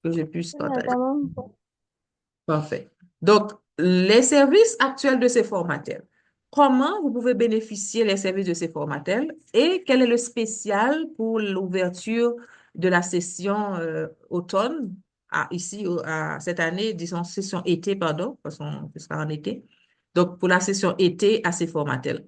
que je puisse partager. Notamment, Parfait. Donc, les services actuels de ces formateurs. Comment vous pouvez bénéficier les services de ces formateurs et quel est le spécial pour l'ouverture de la session automne cette année, disons session été, pardon, parce qu'on sera en été. Donc, pour la session été à ces formateurs.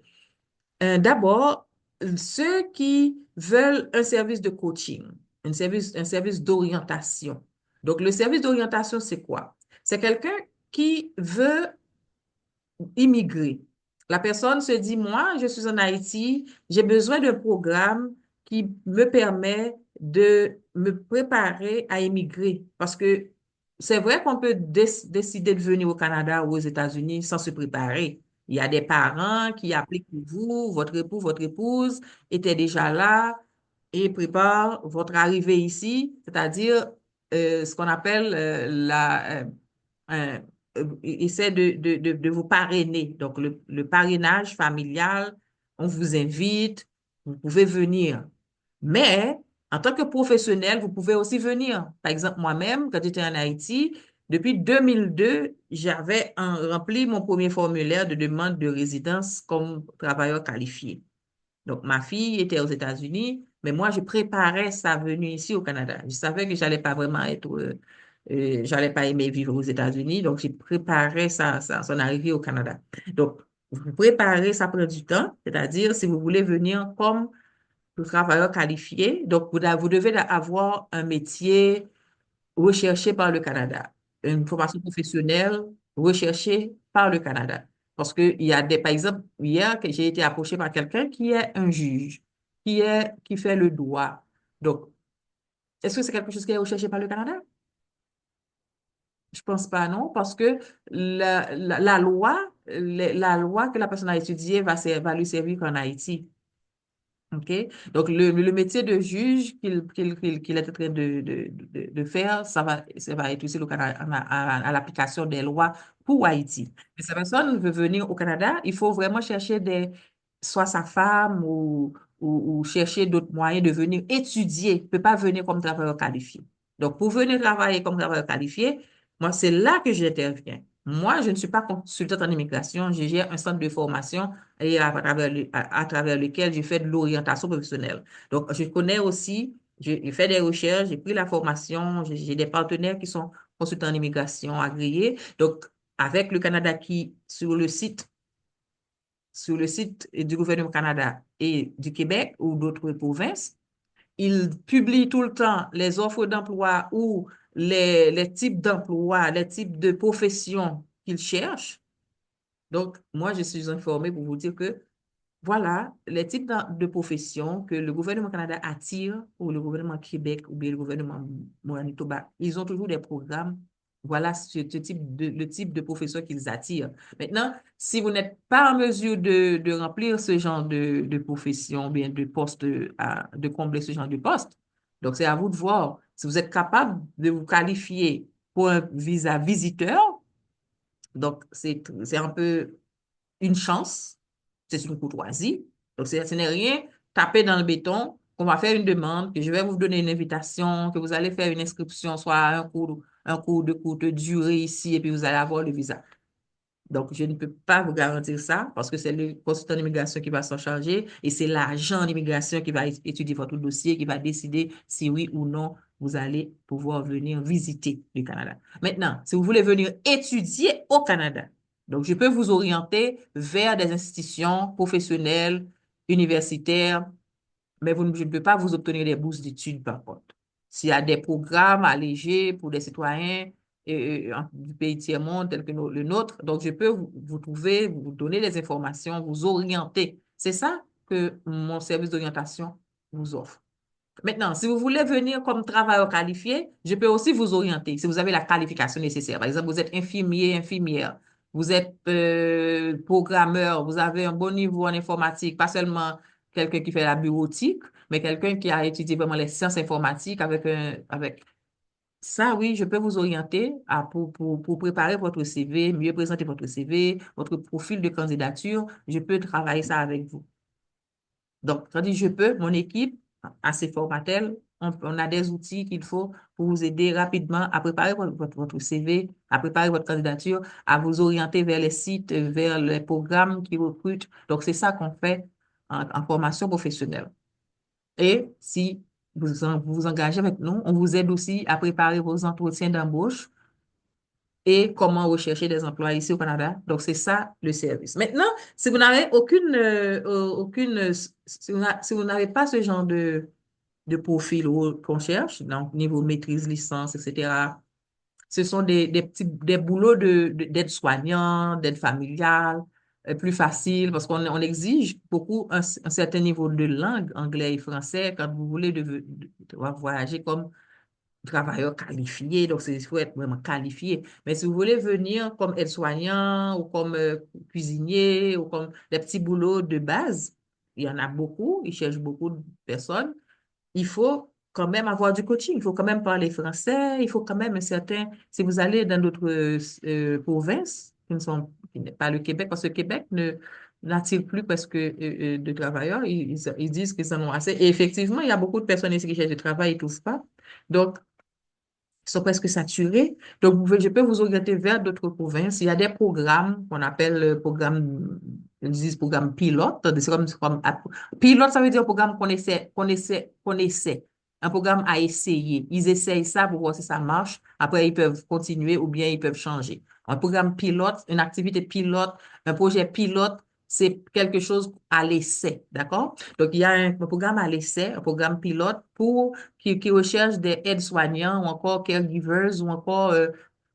D'abord, ceux qui veulent un service de coaching, un service d'orientation. Donc, le service d'orientation, c'est quoi? C'est quelqu'un qui veut immigrer. La personne se dit, moi, je suis en Haïti, j'ai besoin d'un programme qui me permet de me préparer à immigrer. Parce que c'est vrai qu'on peut décider de venir au Canada ou aux États-Unis sans se préparer. Il y a des parents qui appliquent pour vous, votre époux, votre épouse était déjà là et prépare votre arrivée ici, c'est-à-dire ce qu'on appelle essaie de vous parrainer. Donc, le parrainage familial, on vous invite, vous pouvez venir. Mais, en tant que professionnel, vous pouvez aussi venir. Par exemple, moi-même, quand j'étais en Haïti, depuis 2002, j'avais rempli mon premier formulaire de demande de résidence comme travailleur qualifié. Donc, ma fille était aux États-Unis, mais moi, je préparais sa venue ici au Canada. Je savais que j'allais pas vraiment j'allais pas aimer vivre aux États-Unis, donc j'ai préparé son arrivée au Canada. Donc, vous préparez, ça prend du temps, c'est-à-dire si vous voulez venir comme travailleur qualifié, donc vous devez avoir un métier recherché par le Canada, une formation professionnelle recherchée par le Canada. Parce que il y a par exemple, hier, que j'ai été approchée par quelqu'un qui est un juge, qui fait le droit. Donc, est-ce que c'est quelque chose qui est recherché par le Canada? Je pense pas, non, parce que la loi que la personne a étudiée va lui servir qu'en Haïti. OK? Donc, le métier de juge qu'il est en train de faire, ça va être aussi le Canada, à l'application des lois pour Haïti. Mais si la personne veut venir au Canada, il faut vraiment chercher soit sa femme ou chercher d'autres moyens de venir étudier. Il ne peut pas venir comme travailleur qualifié. Donc, pour venir travailler comme travailleur qualifié, moi, c'est là que j'interviens. Moi, je ne suis pas consultante en immigration, je gère un centre de formation et à travers lequel je fais de l'orientation professionnelle. Donc, je connais aussi, j'ai fait des recherches, j'ai pris la formation, j'ai des partenaires qui sont consultants en immigration agréés. Donc, avec le Canada qui, sur le site du gouvernement Canada et du Québec ou d'autres provinces, ils publient tout le temps les offres d'emploi ou les types d'emplois, les types de professions qu'ils cherchent. Donc, moi, je suis informée pour vous dire que voilà les types de professions que le gouvernement Canada attire ou le gouvernement Québec ou bien le gouvernement Manitoba. Ils ont toujours des programmes. Voilà le type de profession qu'ils attirent. Maintenant, si vous n'êtes pas en mesure de remplir ce genre de profession, bien de poste, de combler ce genre de poste, donc c'est à vous de voir si vous êtes capable de vous qualifier pour un visa visiteur. Donc, c'est un peu une chance, c'est une courtoisie. Donc, ce n'est rien taper dans le béton, qu'on va faire une demande, que je vais vous donner une invitation, que vous allez faire une inscription, soit à un cours de courte durée ici, et puis vous allez avoir le visa. Donc, je ne peux pas vous garantir ça parce que c'est le consultant d'immigration qui va s'en charger et c'est l'agent d'immigration qui va étudier votre dossier, qui va décider si oui ou non vous allez pouvoir venir visiter le Canada. Maintenant, si vous voulez venir étudier au Canada, donc je peux vous orienter vers des institutions professionnelles, universitaires, mais je ne peux pas vous obtenir des bourses d'études par contre. S'il y a des programmes allégés pour des citoyens du pays tiers-monde tel que le nôtre, donc je peux vous trouver, vous donner des informations, vous orienter. C'est ça que mon service d'orientation vous offre. Maintenant, si vous voulez venir comme travailleur qualifié, je peux aussi vous orienter si vous avez la qualification nécessaire. Par exemple, vous êtes infirmier, infirmière, vous êtes programmeur, vous avez un bon niveau en informatique, pas seulement quelqu'un qui fait la bureautique, mais quelqu'un qui a étudié vraiment les sciences informatiques avec ça, oui, je peux vous orienter pour préparer votre CV, mieux présenter votre CV, votre profil de candidature. Je peux travailler ça avec vous. Donc, quand je dis je peux, mon équipe, assez formatelle, on a des outils qu'il faut pour vous aider rapidement à préparer votre CV, à préparer votre candidature, à vous orienter vers les sites, vers les programmes qui recrutent. Donc, c'est ça qu'on fait en formation professionnelle. Et si vous vous engagez avec nous, on vous aide aussi à préparer vos entretiens d'embauche et comment rechercher des emplois ici au Canada. Donc, c'est ça le service. Maintenant, si vous n'avez si vous n'avez pas ce genre de profil qu'on cherche, donc niveau maîtrise, licence, etc., ce sont des boulots d'aide-soignant, d'aide familiale, plus facile parce qu'on exige beaucoup un certain niveau de langue, anglais et français, quand vous voulez voyager comme travailleur qualifié, donc il faut être vraiment qualifié. Mais si vous voulez venir comme aide-soignant ou comme cuisinier ou comme des petits boulots de base, il y en a beaucoup, ils cherchent beaucoup de personnes. Il faut quand même avoir du coaching, il faut quand même parler français, il faut quand même un certain, si vous allez dans d'autres provinces qui n'est pas le Québec, parce que le Québec n'attire plus presque de travailleurs, ils disent qu'ils en ont assez. Et effectivement, il y a beaucoup de personnes ici qui cherchent du travail, ils ne trouvent pas. Donc, sont presque saturés. Donc, je peux vous orienter vers d'autres provinces. Il y a des programmes qu'on appelle programme, ils disent programme pilote. C'est pilote, ça veut dire programme qu'on essaie. Un programme à essayer. Ils essayent ça pour voir si ça marche. Après, ils peuvent continuer ou bien ils peuvent changer. Un programme pilote, une activité pilote, un projet pilote, c'est quelque chose à l'essai, d'accord? Donc, il y a un programme à l'essai, un programme pilote qui recherchent des aides-soignants ou encore caregivers ou encore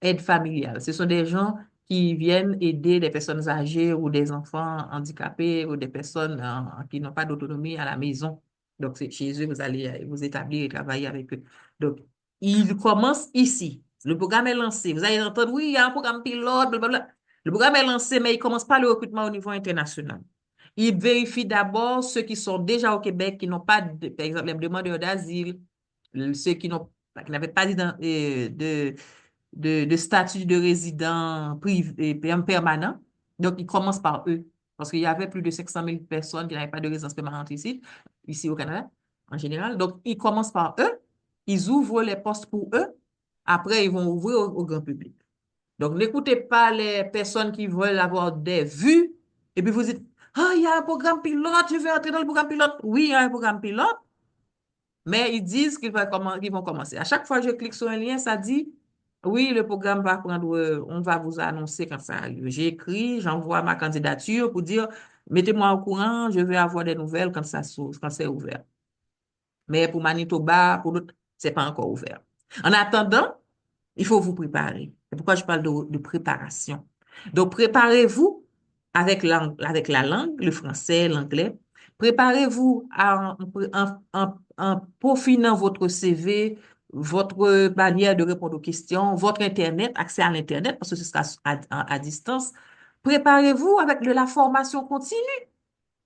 aides familiales. Ce sont des gens qui viennent aider des personnes âgées ou des enfants handicapés ou des personnes qui n'ont pas d'autonomie à la maison. Donc, c'est chez eux, vous allez vous établir et travailler avec eux. Donc, ils commencent ici. Le programme est lancé. Vous allez entendre, oui, il y a un programme pilote, blablabla. Le programme est lancé, mais il ne commence pas le recrutement au niveau international. Il vérifie d'abord ceux qui sont déjà au Québec, qui n'ont pas, par exemple, les demandeurs d'asile, ceux qui n'avaient pas de statut de résident privé, permanent. Donc, ils commencent par eux. Parce qu'il y avait plus de 500 000 personnes qui n'avaient pas de résidence permanente ici au Canada, en général. Donc, ils commencent par eux. Ils ouvrent les postes pour eux. Après, ils vont ouvrir au grand public. Donc, n'écoutez pas les personnes qui veulent avoir des vues et puis vous dites, ah, il y a un programme pilote, je vais entrer dans le programme pilote. Oui, il y a un programme pilote, mais ils disent qu'ils vont commencer. À chaque fois que je clique sur un lien, ça dit, oui, le programme va prendre, on va vous annoncer quand ça arrive. J'écris, j'envoie ma candidature pour dire, mettez-moi au courant, je vais avoir des nouvelles quand quand c'est ouvert. Mais pour Manitoba, pour d'autres, c'est pas encore ouvert. En attendant, il faut vous préparer. C'est pourquoi je parle de préparation. Donc, préparez-vous avec la langue, le français, l'anglais. Préparez-vous en peaufinant votre CV, votre manière de répondre aux questions, votre Internet, accès à l'Internet, parce que ce sera à distance. Préparez-vous avec de la formation continue.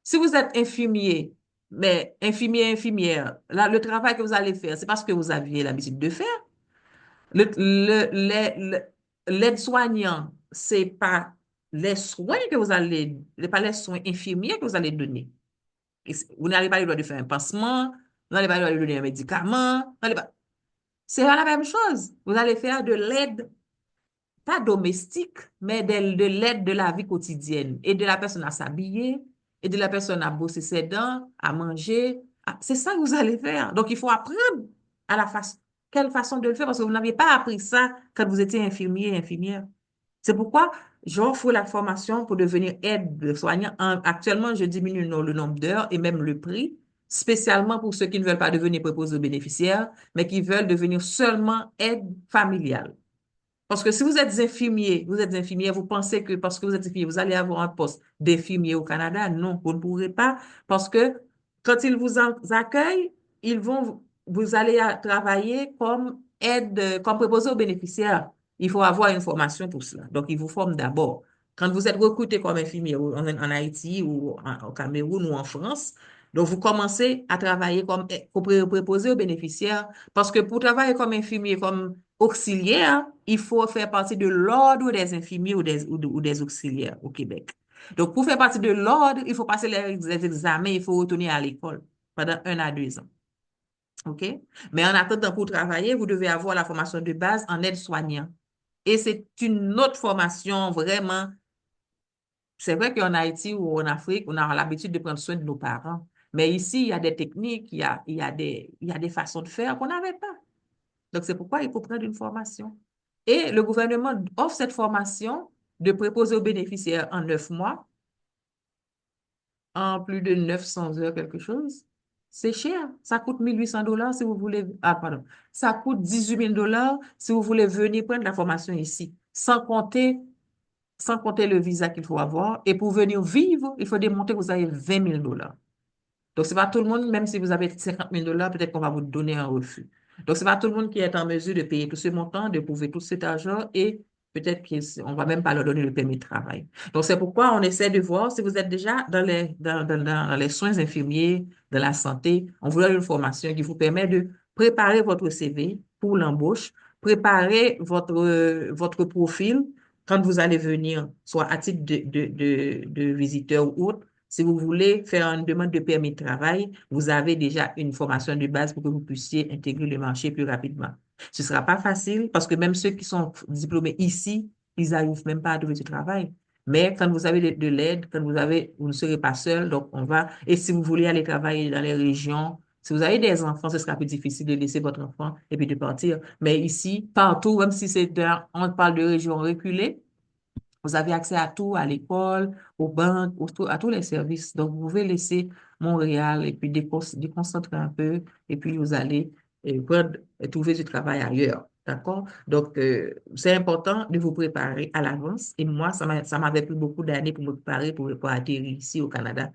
Si vous êtes infirmier, mais infirmière, là, le travail que vous allez faire, c'est parce que vous aviez l'habitude de faire. L'aide-soignant, c'est pas les soins que vous allez, pas les soins infirmiers que vous allez donner. Vous n'avez pas le droit de faire un pansement, vous n'avez pas le droit de donner un médicament, c'est la même chose. Vous allez faire de l'aide, pas domestique, mais de l'aide de la vie quotidienne, et de la personne à s'habiller, et de la personne à brosser ses dents, à manger. C'est ça que vous allez faire. Donc, il faut apprendre à la façon, quelle façon de le faire, parce que vous n'avez pas appris ça quand vous étiez infirmier et infirmière. C'est pourquoi j'offre la formation pour devenir aide-soignant. Actuellement, je diminue le nombre d'heures et même le prix, spécialement pour ceux qui ne veulent pas devenir préposés aux bénéficiaires, mais qui veulent devenir seulement aide familiale. Parce que si vous êtes infirmier, vous pensez que parce que vous êtes infirmier, vous allez avoir un poste d'infirmier au Canada. Non, vous ne pourrez pas parce que quand ils vous accueillent, vous allez travailler comme aide, comme préposé aux bénéficiaires. Il faut avoir une formation pour cela. Donc, ils vous forment d'abord. Quand vous êtes recruté comme infirmier en Haïti ou au Cameroun ou en France, donc vous commencez à travailler comme préposé aux bénéficiaires parce que pour travailler comme infirmier, comme auxiliaire, il faut faire partie de l'ordre des infirmiers ou des auxiliaires au Québec. Donc, pour faire partie de l'ordre, il faut passer les examens, il faut retourner à l'école pendant 1 à 2 ans. OK? Mais en attendant, pour travailler, vous devez avoir la formation de base en aide-soignant. Et c'est une autre formation vraiment. C'est vrai qu'en Haïti ou en Afrique, on a l'habitude de prendre soin de nos parents. Mais ici, il y a des techniques, il y a des façons de faire qu'on n'avait pas. Donc, c'est pourquoi il faut prendre une formation. Et le gouvernement offre cette formation de préposé aux bénéficiaires en 9 mois, en plus de 900 heures, quelque chose. C'est cher. Ça coûte 1 800 $ si vous voulez. Ah, pardon. Ça coûte 18 000 $ si vous voulez venir prendre la formation ici, sans compter le visa qu'il faut avoir. Et pour venir vivre, il faut démontrer que vous avez 20 000 $. Donc, c'est pas tout le monde, même si vous avez 50 000 $, peut-être qu'on va vous donner un refus. Donc, c'est pas tout le monde qui est en mesure de payer tout ce montant, de prouver tout cet argent et peut-être qu'on va même pas leur donner le permis de travail. Donc, c'est pourquoi on essaie de voir si vous êtes déjà dans les soins infirmiers, dans la santé, on vous donne une formation qui vous permet de préparer votre CV pour l'embauche, préparer votre profil quand vous allez venir, soit à titre de visiteur ou autre. Si vous voulez faire une demande de permis de travail, vous avez déjà une formation de base pour que vous puissiez intégrer le marché plus rapidement. Ce ne sera pas facile parce que même ceux qui sont diplômés ici, ils n'arrivent même pas à trouver du travail. Mais quand vous avez de l'aide, vous ne serez pas seul, donc on va. Et si vous voulez aller travailler dans les régions, si vous avez des enfants, ce sera plus difficile de laisser votre enfant et puis de partir. Mais ici, partout, même si on parle de régions reculées, vous avez accès à tout, à l'école, aux banques, à tous les services. Donc, vous pouvez laisser Montréal et puis déconcentrer un peu et puis vous allez trouver du travail ailleurs. D'accord? Donc, c'est important de vous préparer à l'avance. Et moi, ça m'avait pris beaucoup d'années pour me préparer pour atterrir ici au Canada.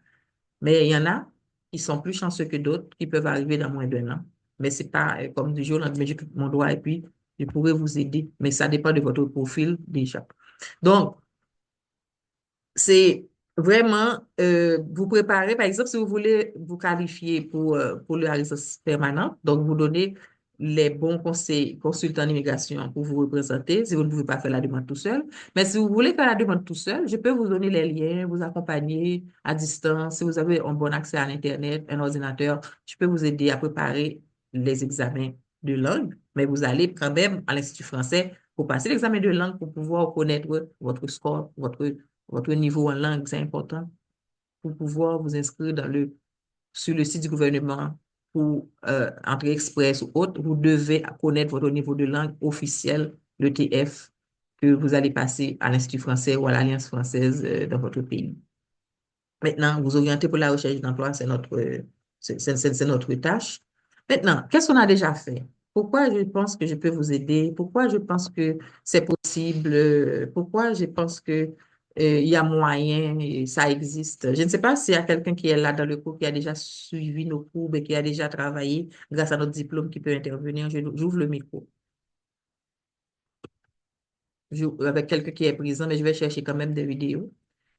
Mais il y en a qui sont plus chanceux que d'autres, qui peuvent arriver dans moins d'un an. Mais c'est pas comme du jour au lendemain, j'ai tout mon droit et puis je pourrais vous aider. Mais ça dépend de votre profil déjà. Donc, c'est vraiment vous préparer, par exemple, si vous voulez vous qualifier pour la résidence permanente, donc vous donnez les bons conseils consultants en immigration pour vous représenter si vous ne pouvez pas faire la demande tout seul. Mais si vous voulez faire la demande tout seul, je peux vous donner les liens, vous accompagner à distance. Si vous avez un bon accès à l'Internet, un ordinateur, je peux vous aider à préparer les examens de langue, mais vous allez quand même à l'Institut français pour passer l'examen de langue pour pouvoir connaître votre score, votre niveau en langue, c'est important pour pouvoir vous inscrire sur le site du gouvernement pour entrée express ou autre. Vous devez connaître votre niveau de langue officiel, le TF, que vous allez passer à l'Institut français ou à l'Alliance française dans votre pays. Maintenant, vous orienter pour la recherche d'emploi, c'est notre tâche. Maintenant, qu'est-ce qu'on a déjà fait? Pourquoi je pense que je peux vous aider? Pourquoi je pense que c'est possible? Pourquoi je pense que il y a moyen et ça existe? Je ne sais pas s'il y a quelqu'un qui est là dans le cours, qui a déjà suivi nos cours et qui a déjà travaillé grâce à notre diplôme qui peut intervenir. J'ouvre le micro. Avec quelqu'un qui est présent, mais je vais chercher quand même des vidéos.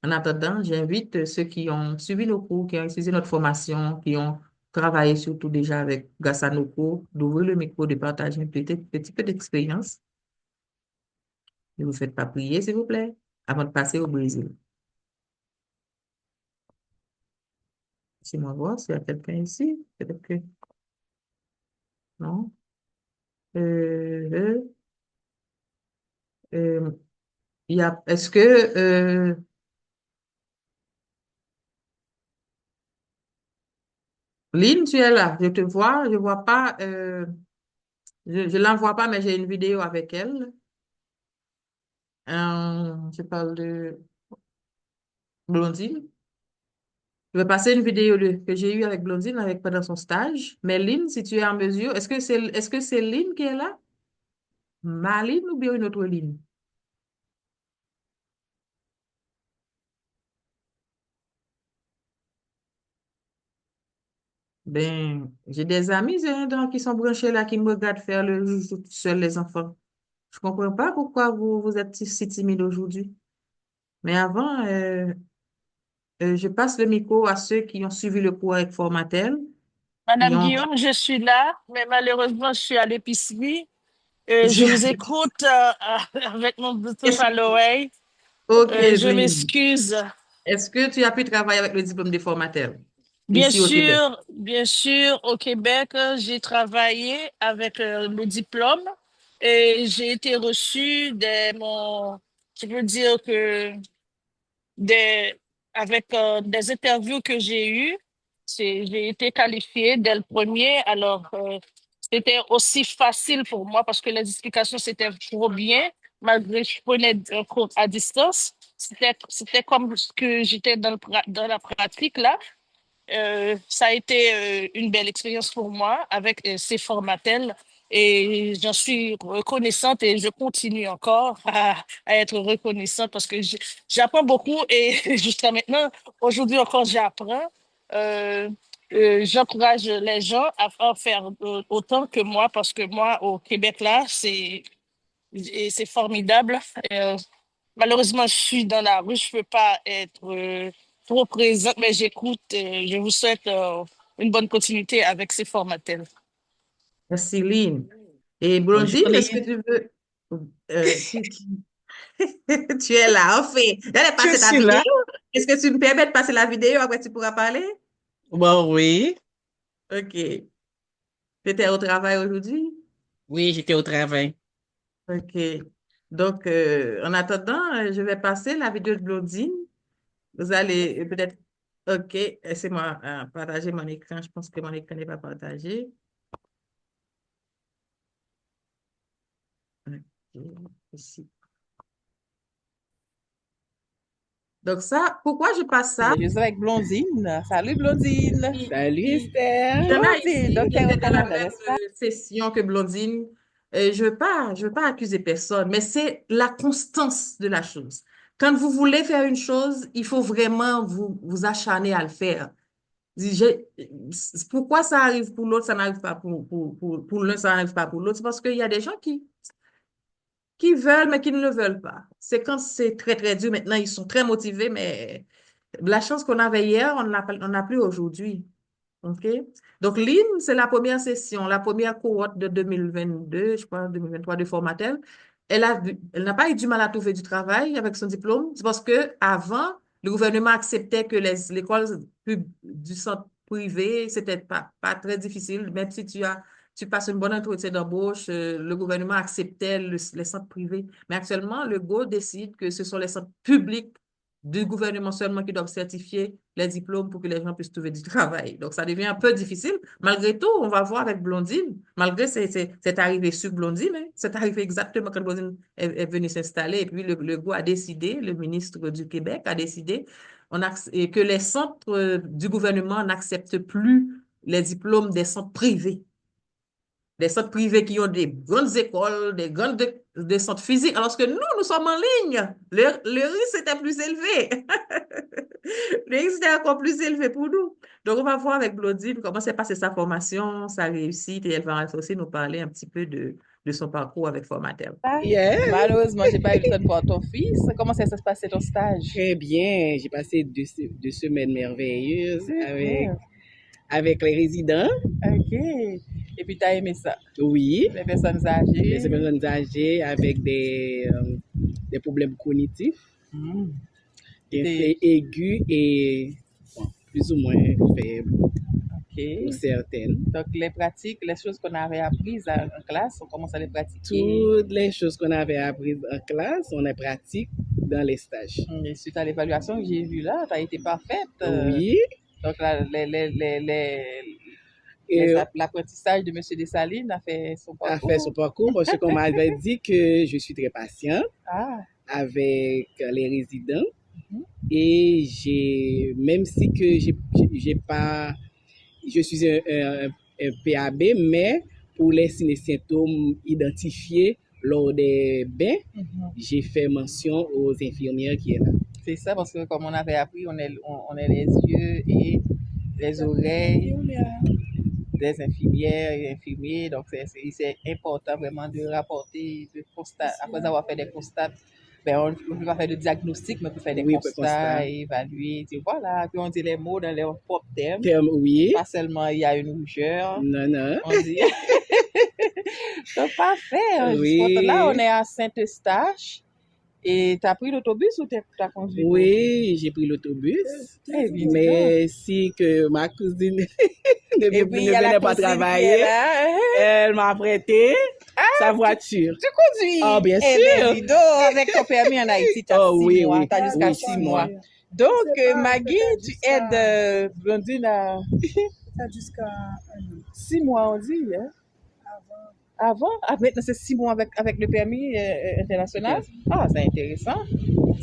En attendant, j'invite ceux qui ont suivi nos cours, qui ont utilisé notre formation, qui ont travaillé surtout déjà grâce à nos cours, d'ouvrir le micro, de partager un petit peu d'expérience. Ne vous faites pas prier, s'il vous plaît, avant de passer au Brésil. Laissez-moi voir s'il y a quelqu'un ici. Peut-être que non. Euh, euh, euh, est-ce que, Lynn, tu es là? Je te vois, je vois pas. Je ne l'envoie pas, mais j'ai une vidéo avec elle. Je parle de Blondine. Je vais passer une vidéo que j'ai eue avec Blondine pendant son stage. Mais Lynn, si tu es en mesure, est-ce que c'est Lynn qui est là? Maline ou bien une autre Lynn? Ben, j'ai des amis qui sont branchés là, qui me regardent faire le joujou tout seul, les enfants. Je comprends pas pourquoi vous êtes si timide aujourd'hui. Mais avant, je passe le micro à ceux qui ont suivi le cours avec Formatel, qui Madame ont... Guillaume, je suis là, mais malheureusement, je suis à l'épicerie. Je vous écoute avec mon Bluetooth Est-ce- à l'oreille. Ok, Je Lynn. m'excuse. Est-ce que tu as pu travailler avec le diplôme de formateur? ici au Québec? Bien sûr, au Québec, j'ai travaillé avec le diplôme et j'ai été reçue je veux dire que des, avec des interviews que j'ai eues, j'ai été qualifiée dès le premier. Alors, c'était aussi facile pour moi parce que les explications, c'était trop bien, malgré que je prenais un cours à distance. C'était comme que j'étais dans la pratique là. Ça a été une belle expérience pour moi avec ces formatels et j'en suis reconnaissante et je continue encore à être reconnaissante parce que j'apprends beaucoup et jusqu'à maintenant, aujourd'hui encore, j'apprends. Euh, J'encourage les gens à en faire autant que moi parce que moi, au Québec, là, c'est formidable. Euh, Malheureusement, je suis dans la rue, je peux pas être trop présente, mais j'écoute. Je vous souhaite une bonne continuité avec ces formatels. Merci, Lynn. Et Bonjour, Blondine, est-ce que Lynn. tu veux... tu es là, en fait. J'allais Je passer ta suis vidéo. là. Est-ce que tu me permets de passer la vidéo, après tu pourras parler? Bon, oui. OK. Tu étais au travail aujourd'hui? Oui, j'étais au travail. OK. Donc, en attendant, je vais passer la vidéo de Blondine. Vous allez peut-être... OK. Laissez-moi partager mon écran. Je pense que mon écran n'est pas partagé. OK. Ici. Donc ça, pourquoi je passe ça? Je suis avec Blondine. Salut Blondine. Salut, Il y Esther. en a Blondine, ici donc qui tu es au étaient dans la Canada, même n'est-ce pas? session que Blondine. Je veux pas accuser personne, mais c'est la constance de la chose. Quand vous voulez faire une chose, il faut vraiment vous acharner à le faire. Pourquoi ça arrive pour l'autre, ça n'arrive pas pour l'un, ça n'arrive pas pour l'autre? C'est parce qu'il y a des gens qui veulent, mais qui ne le veulent pas. C'est quand c'est très, très dur. Maintenant, ils sont très motivés, mais la chance qu'on avait hier, on n'a plus aujourd'hui. OK? Donc, l'IN, c'est la première session, la première cohorte de 2022, je crois, 2023 de Formatel. Elle n'a pas eu du mal à trouver du travail avec son diplôme. C'est parce que avant, le gouvernement acceptait que l'école du centre privé, c'était pas très difficile. Même si tu passes une bonne entretien d'embauche, le gouvernement acceptait les centres privés. Mais actuellement, le GO décide que ce sont les centres publics du gouvernement seulement qui doivent certifier les diplômes pour que les gens puissent trouver du travail. Donc, ça devient un peu difficile. Malgré tout, on va voir avec Blondine, malgré c'est arrivé sur Blondine, hein, c'est arrivé exactement quand Blondine est venue s'installer. Et puis, le GO a décidé, le ministre du Québec a décidé et que les centres du gouvernement n'acceptent plus les diplômes des centres privés, des centres privés qui ont des grandes écoles, des centres physiques, alors que nous sommes en ligne. Le risque était plus élevé. Le risque était encore plus élevé pour nous. Donc, on va voir avec Blondine comment s'est passée sa formation, sa réussite, et elle va aussi nous parler un petit peu de son parcours avec Formatel. Yes. Malheureusement, j'ai pas eu le temps de voir ton fils. Comment ça se passait ton stage? Très bien. J'ai passé deux semaines merveilleuses Super. avec les résidents. OK. Et puis, tu as aimé ça? Oui. Les personnes âgées? Les personnes âgées avec des problèmes cognitifs, Mm. c'est aigus et bon, plus ou moins faibles pour OK. certaines. Donc, les pratiques, les choses qu'on avait apprises en classe, on commence à les pratiquer. Toutes les choses qu'on avait apprises en classe, on les pratique dans les stages. Et suite à l'évaluation que j'ai vue là, tu as été parfaite. Oui. Donc, Et l'apprentissage de M. Dessalines a fait son a parcours. fait son parcours parce qu'on m'avait dit que je suis très patient Ah, avec les résidents mhm. et même si que j'ai pas, je suis un PAB, mais pour les signes et symptômes identifiés lors des bains, Mhm. j'ai fait mention aux infirmières qui est là. C'est ça, parce que comme on avait appris, on est les yeux et les oreilles des infirmières et infirmiers. Donc, c'est important vraiment de rapporter, de constat. Après avoir fait des constats, ben, on ne peut pas faire de diagnostic, mais on peut faire des Oui, constats, constat. évaluer. Voilà, puis on dit les mots dans leurs propres termes. Oui. Pas seulement il y a une rougeur. Non. On dit. Donc, parfait. Oui. Là, on est à Saint-Eustache. Et t'as pris l'autobus ou t'as conduit? Oui, j'ai pris l'autobus. Eh bien, dis donc. Mais si que ma cousine Et puis, il y a ne la venait pas cousine qui est travailler, là. elle m'a prêté sa voiture. Tu conduis? Ah, bien Eh bien, sûr. dis donc, avec ton permis en Haïti, tu as Oh, 6 oui, mois. oui. Tu as jusqu'à Oui, 6 6 mois. mois. Donc, Maggie, tu aides Blondine à Jusqu'à 1 an. 6 mois, on dit. Hein? Avant? Ah, maintenant, c'est 6 mois avec le permis international? Ah, c'est intéressant.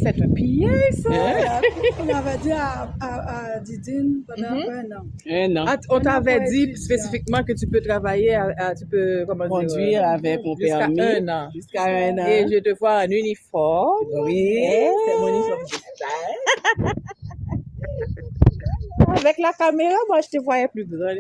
C'est un billet, ça. Hein? On avait dit à Didine pendant 1 an. 1 an. Ah, on Un an t'avait pour dit étudiant. spécifiquement que tu peux travailler, tu peux, comment dire, Conduire avec mon jusqu'à permis. 1 an. Jusqu'à 1 an. Et je te vois en uniforme. Oui, Eh. c'est mon uniforme de stage. Avec la caméra, moi, je te voyais plus grande.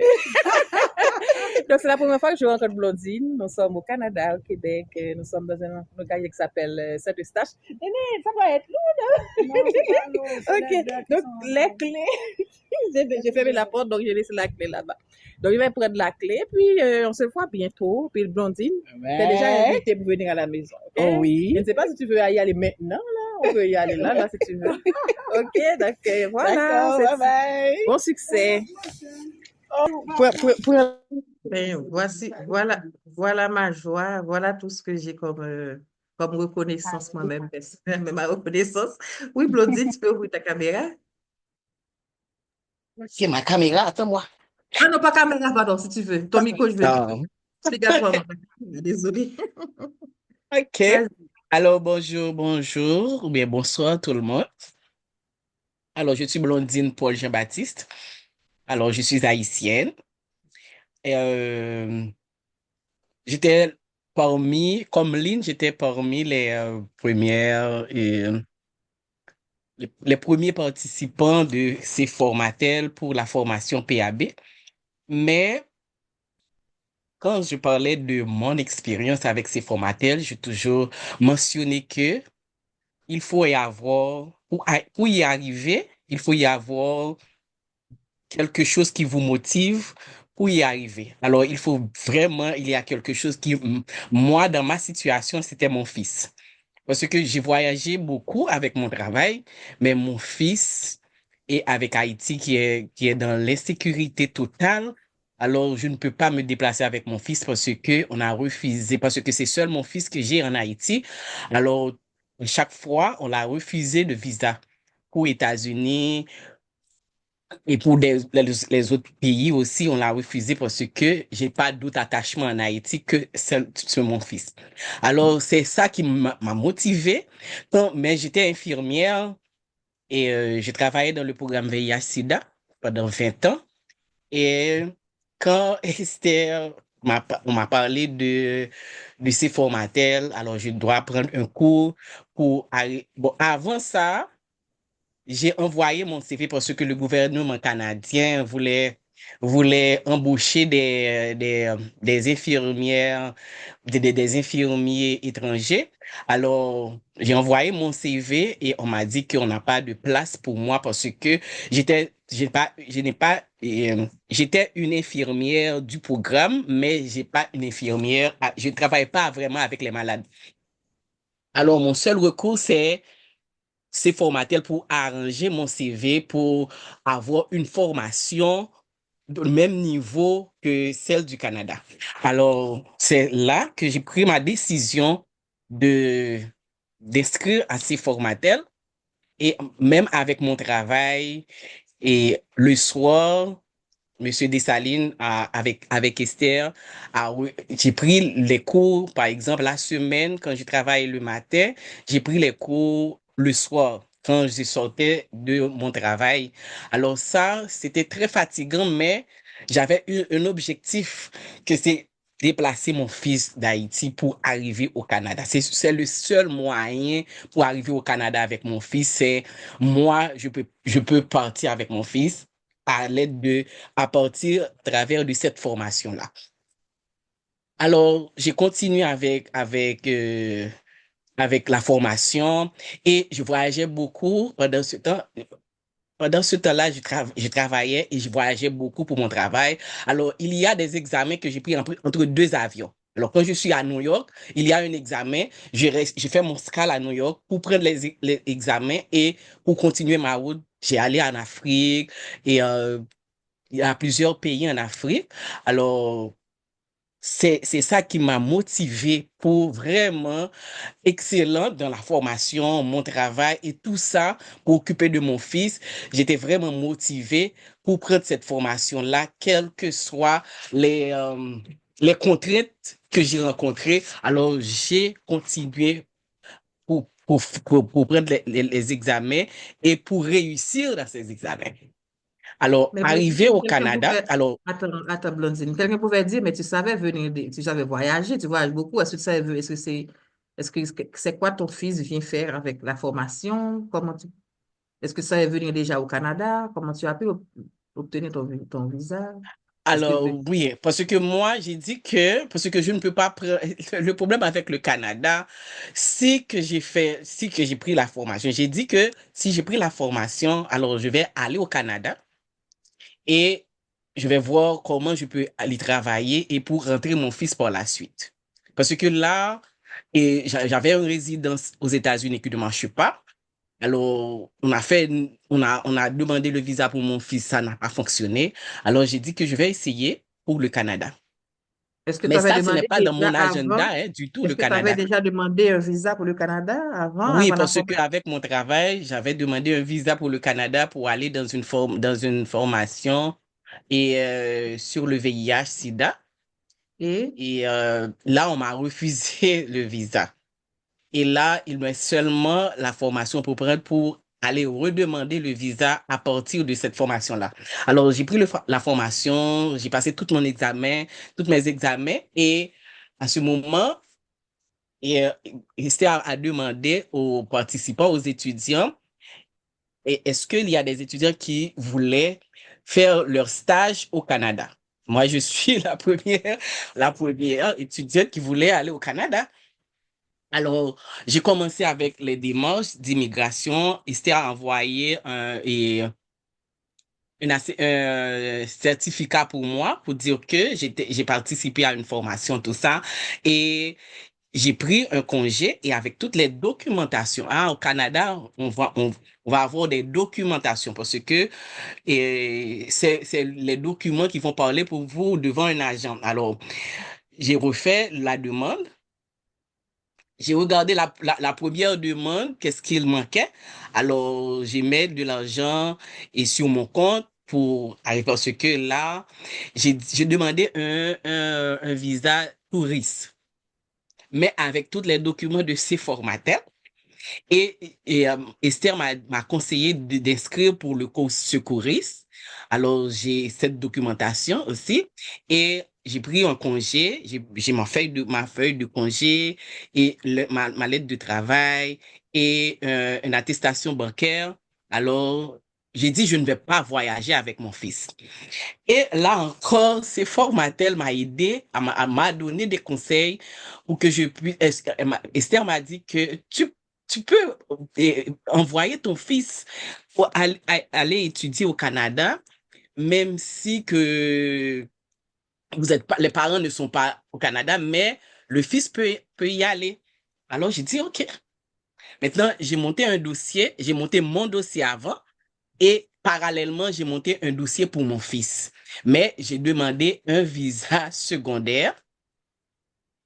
Donc, c'est la première fois que je rencontre Blondine. Nous sommes au Canada, au Québec. Nous sommes dans un quartier qui s'appelle Saint-Eustache. Néné, ça va être lourd, Non, c'est pas lourd, c'est les OK. gars qui Donc, sont les ensemble. clés. J'ai fermé la porte, donc j'ai laissé la clé là-bas. Donc, je vais prendre la clé, puis on se voit bientôt. Puis, Blondine, t'es déjà Ouais. invitée pour venir à la maison. OK? Oh oui. Je ne sais pas si tu veux y aller maintenant, là. On peut y aller là, si tu veux. OK, donc voilà. D'accord, c'est- bye bye. Bon succès. Ben, voilà ma joie, voilà tout ce que j'ai comme reconnaissance moi-même, personnellement, ma reconnaissance. Oui, Blondine, tu peux ouvrir ta caméra? C'est ma caméra, attends-moi. Ah non, pas caméra, pardon, si tu veux. Ton micro, je veux dire. Non. Obligatoirement. Désolée. OK. Vas-y. Alors, bonjour, ou bien bonsoir tout le monde. Alors, je suis Blondine Paul Jean-Baptiste. Alors, je suis haïtienne. Et, comme Lynn, j'étais parmi les premiers participants de ces formatels pour la formation PAB. Mais quand je parlais de mon expérience avec ces formatels, j'ai toujours mentionné que il faut y avoir, pour y arriver, il faut y avoir quelque chose qui vous motive pour y arriver. Alors, il y a quelque chose moi, dans ma situation, c'était mon fils. Parce que j'ai voyagé beaucoup avec mon travail, mais mon fils est avec Haïti qui est dans l'insécurité totale. Alors, je ne peux pas me déplacer avec mon fils parce que on a refusé, parce que c'est seul mon fils que j'ai en Haïti. Alors, chaque fois, on l'a refusé de visa pour États-Unis et pour les autres pays aussi, on l'a refusé parce que j'ai pas d'autre attachement en Haïti que sur mon fils. Alors, c'est ça qui m'a motivé. Mais j'étais infirmière et j'ai travaillé dans le programme VIH-Sida pendant 20 ans. Et quand Esther on m'a parlé de ces formatels, alors je dois prendre un cours pour aller. Bon, avant ça, j'ai envoyé mon CV parce que le gouvernement canadien voulait embaucher des infirmières, des infirmiers étrangers. Alors, j'ai envoyé mon CV et on m'a dit qu'on n'a pas de place pour moi parce que j'étais une infirmière du programme, mais j'ai pas une infirmière, je ne travaille pas vraiment avec les malades. Alors, mon seul recours, c'est formatel pour arranger mon CV pour avoir une formation au même niveau que celle du Canada. Alors, c'est là que j'ai pris ma décision d'inscrire à ces formatels et même avec mon travail et le soir, Monsieur Dessalines, avec Esther, j'ai pris les cours, par exemple, la semaine, quand je travaille le matin, j'ai pris les cours le soir, quand je sortais de mon travail. Alors ça, c'était très fatigant, mais j'avais eu un objectif que c'est déplacer mon fils d'Haïti pour arriver au Canada. C'est le seul moyen pour arriver au Canada avec mon fils. C'est moi, je peux partir avec mon fils à partir à travers de cette formation-là. Alors, j'ai continué avec la formation et je voyageais beaucoup pendant ce temps. Pendant ce temps-là, je travaillais et je voyageais beaucoup pour mon travail. Alors, il y a des examens que j'ai pris entre deux avions. Alors, quand je suis à New York, il y a un examen. Je fais mon scale à New York pour prendre les examens et pour continuer ma route. J'ai allé en Afrique et il y a plusieurs pays en Afrique. Alors, c'est ça qui m'a motivé pour vraiment excellent dans la formation, mon travail et tout ça pour occuper de mon fils. J'étais vraiment motivé pour prendre cette formation-là, quelles que soient les contraintes que j'ai rencontrées. Alors, j'ai continué pour prendre les examens et pour réussir dans ces examens. Alors, Mais arrivé au quelqu'un Canada, pouvait, alors, attends, Blondine, quelqu'un pouvait dire, mais tu savais venir, tu savais voyager, tu voyages beaucoup, est-ce que tu savais, est-ce que c'est quoi ton fils vient faire avec la formation? Est-ce que ça est venir déjà au Canada? Comment tu as pu obtenir ton visa? Est-ce que, alors, oui, parce que moi, j'ai dit parce que je ne peux pas prendre, le problème avec le Canada, c'est que j'ai pris la formation. J'ai dit que si j'ai pris la formation, alors je vais aller au Canada et je vais voir comment je peux aller travailler et pour rentrer mon fils par la suite. Parce que là, j'avais une résidence aux États-Unis qui ne marche pas. Alors, on a demandé le visa pour mon fils, ça n'a pas fonctionné. Alors, j'ai dit que je vais essayer pour le Canada. est-ce que tu Mais avais ça, ce n'est demandé pas dans déjà mon agenda, avant? hein, du tout, Est-ce le que tu avais Canada. déjà demandé un visa pour le Canada Oui, avant la parce formation? qu'avec mon travail, j'avais demandé un visa pour le Canada pour aller dans une formation et sur le VIH-Sida. Et Et là, on m'a refusé le visa. Et là, il me reste seulement la formation pour prendre pour aller redemander le visa à partir de cette formation-là. Alors, j'ai pris la formation, j'ai passé tout mon examen, tous mes examens, et à ce moment, et, c'était à demander aux participants, aux étudiants, est-ce qu'il y a des étudiants qui voulaient faire leur stage au Canada? Moi, je suis la première étudiante qui voulait aller au Canada. Alors, j'ai commencé avec les démarches d'immigration, c'était à envoyer un certificat pour moi, pour dire que j'ai participé à une formation, tout ça. Et j'ai pris un congé et avec toutes les documentations. Au Canada, on va avoir des documentations parce que c'est les documents qui vont parler pour vous devant un agent. Alors, j'ai refait la demande. J'ai regardé la première demande, qu'est-ce qu'il manquait. Alors, j'ai mis de l'argent et sur mon compte pour arriver parce que là, j'ai demandé un visa touriste, mais avec tous les documents de ces formateurs. Et Esther m'a conseillé d'inscrire pour le cours secouriste. Alors, j'ai cette documentation aussi. Et j'ai pris un congé, j'ai ma feuille de congé et ma lettre de travail et une attestation bancaire. Alors, j'ai dit, je ne vais pas voyager avec mon fils. Et là encore, ces formateurs m'a aidé, m'a donné des conseils pour que je puisse. Esther m'a dit que tu peux envoyer ton fils pour aller étudier au Canada, même si que vous êtes pas, les parents ne sont pas au Canada, mais le fils peut y aller. Alors j'ai dit, OK. Maintenant, j'ai monté mon dossier avant. Et parallèlement, j'ai monté un dossier pour mon fils. Mais j'ai demandé un visa secondaire,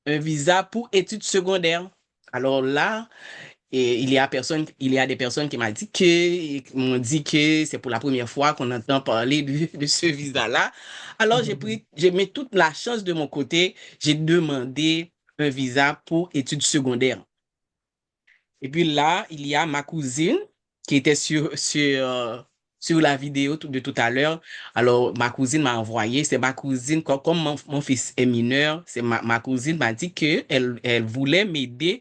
un visa pour études secondaires. Alors là, il y a des personnes qui m'ont dit que c'est pour la première fois qu'on entend parler de ce visa-là. Alors j'ai mis toute la chance de mon côté. J'ai demandé un visa pour études secondaires. Et puis là, il y a ma cousine qui était sur la vidéo de tout à l'heure. Alors, ma cousine m'a envoyé, c'est ma cousine, comme mon fils est mineur, c'est ma cousine m'a dit elle voulait m'aider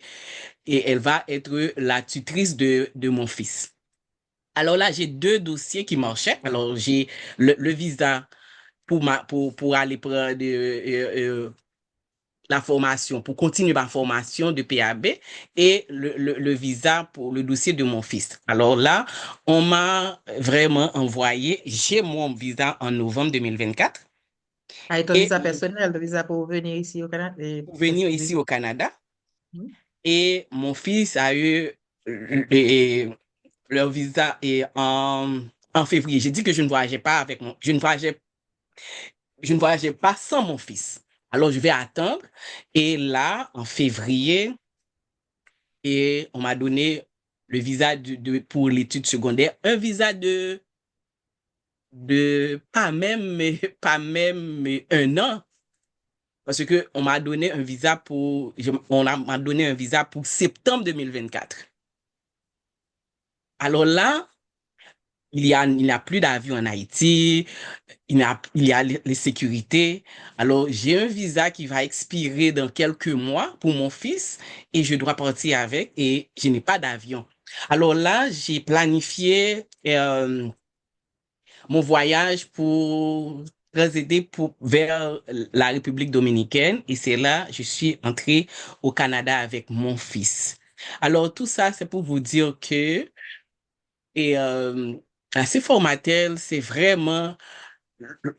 et elle va être la tutrice de mon fils. Alors là, j'ai deux dossiers qui marchaient. Alors, j'ai le visa pour aller prendre la formation, pour continuer ma formation de PAB et le visa pour le dossier de mon fils. Alors là, on m'a vraiment envoyé, j'ai mon visa en novembre 2024 Ah, et ton Et visa personnel, ton visa pour venir ici au Canada. pour venir ici au Canada, Mhm. et mon fils a eu leur visa en février. J'ai dit que je ne voyageais pas avec je ne voyageais pas sans mon fils. Alors, je vais attendre. Et là, en février, et on m'a donné le visa pour l'étude secondaire, un visa de pas même un an, parce que on m'a donné un visa m'a donné un visa pour septembre 2024. Alors là, il n'y a plus d'avion en Haïti, il y a les sécurités. Alors, j'ai un visa qui va expirer dans quelques mois pour mon fils et je dois partir avec et je n'ai pas d'avion. Alors là, j'ai planifié mon voyage pour transiter vers la République dominicaine et c'est là je suis entré au Canada avec mon fils. Alors, tout ça, c'est pour vous dire que et assez formatel, c'est vraiment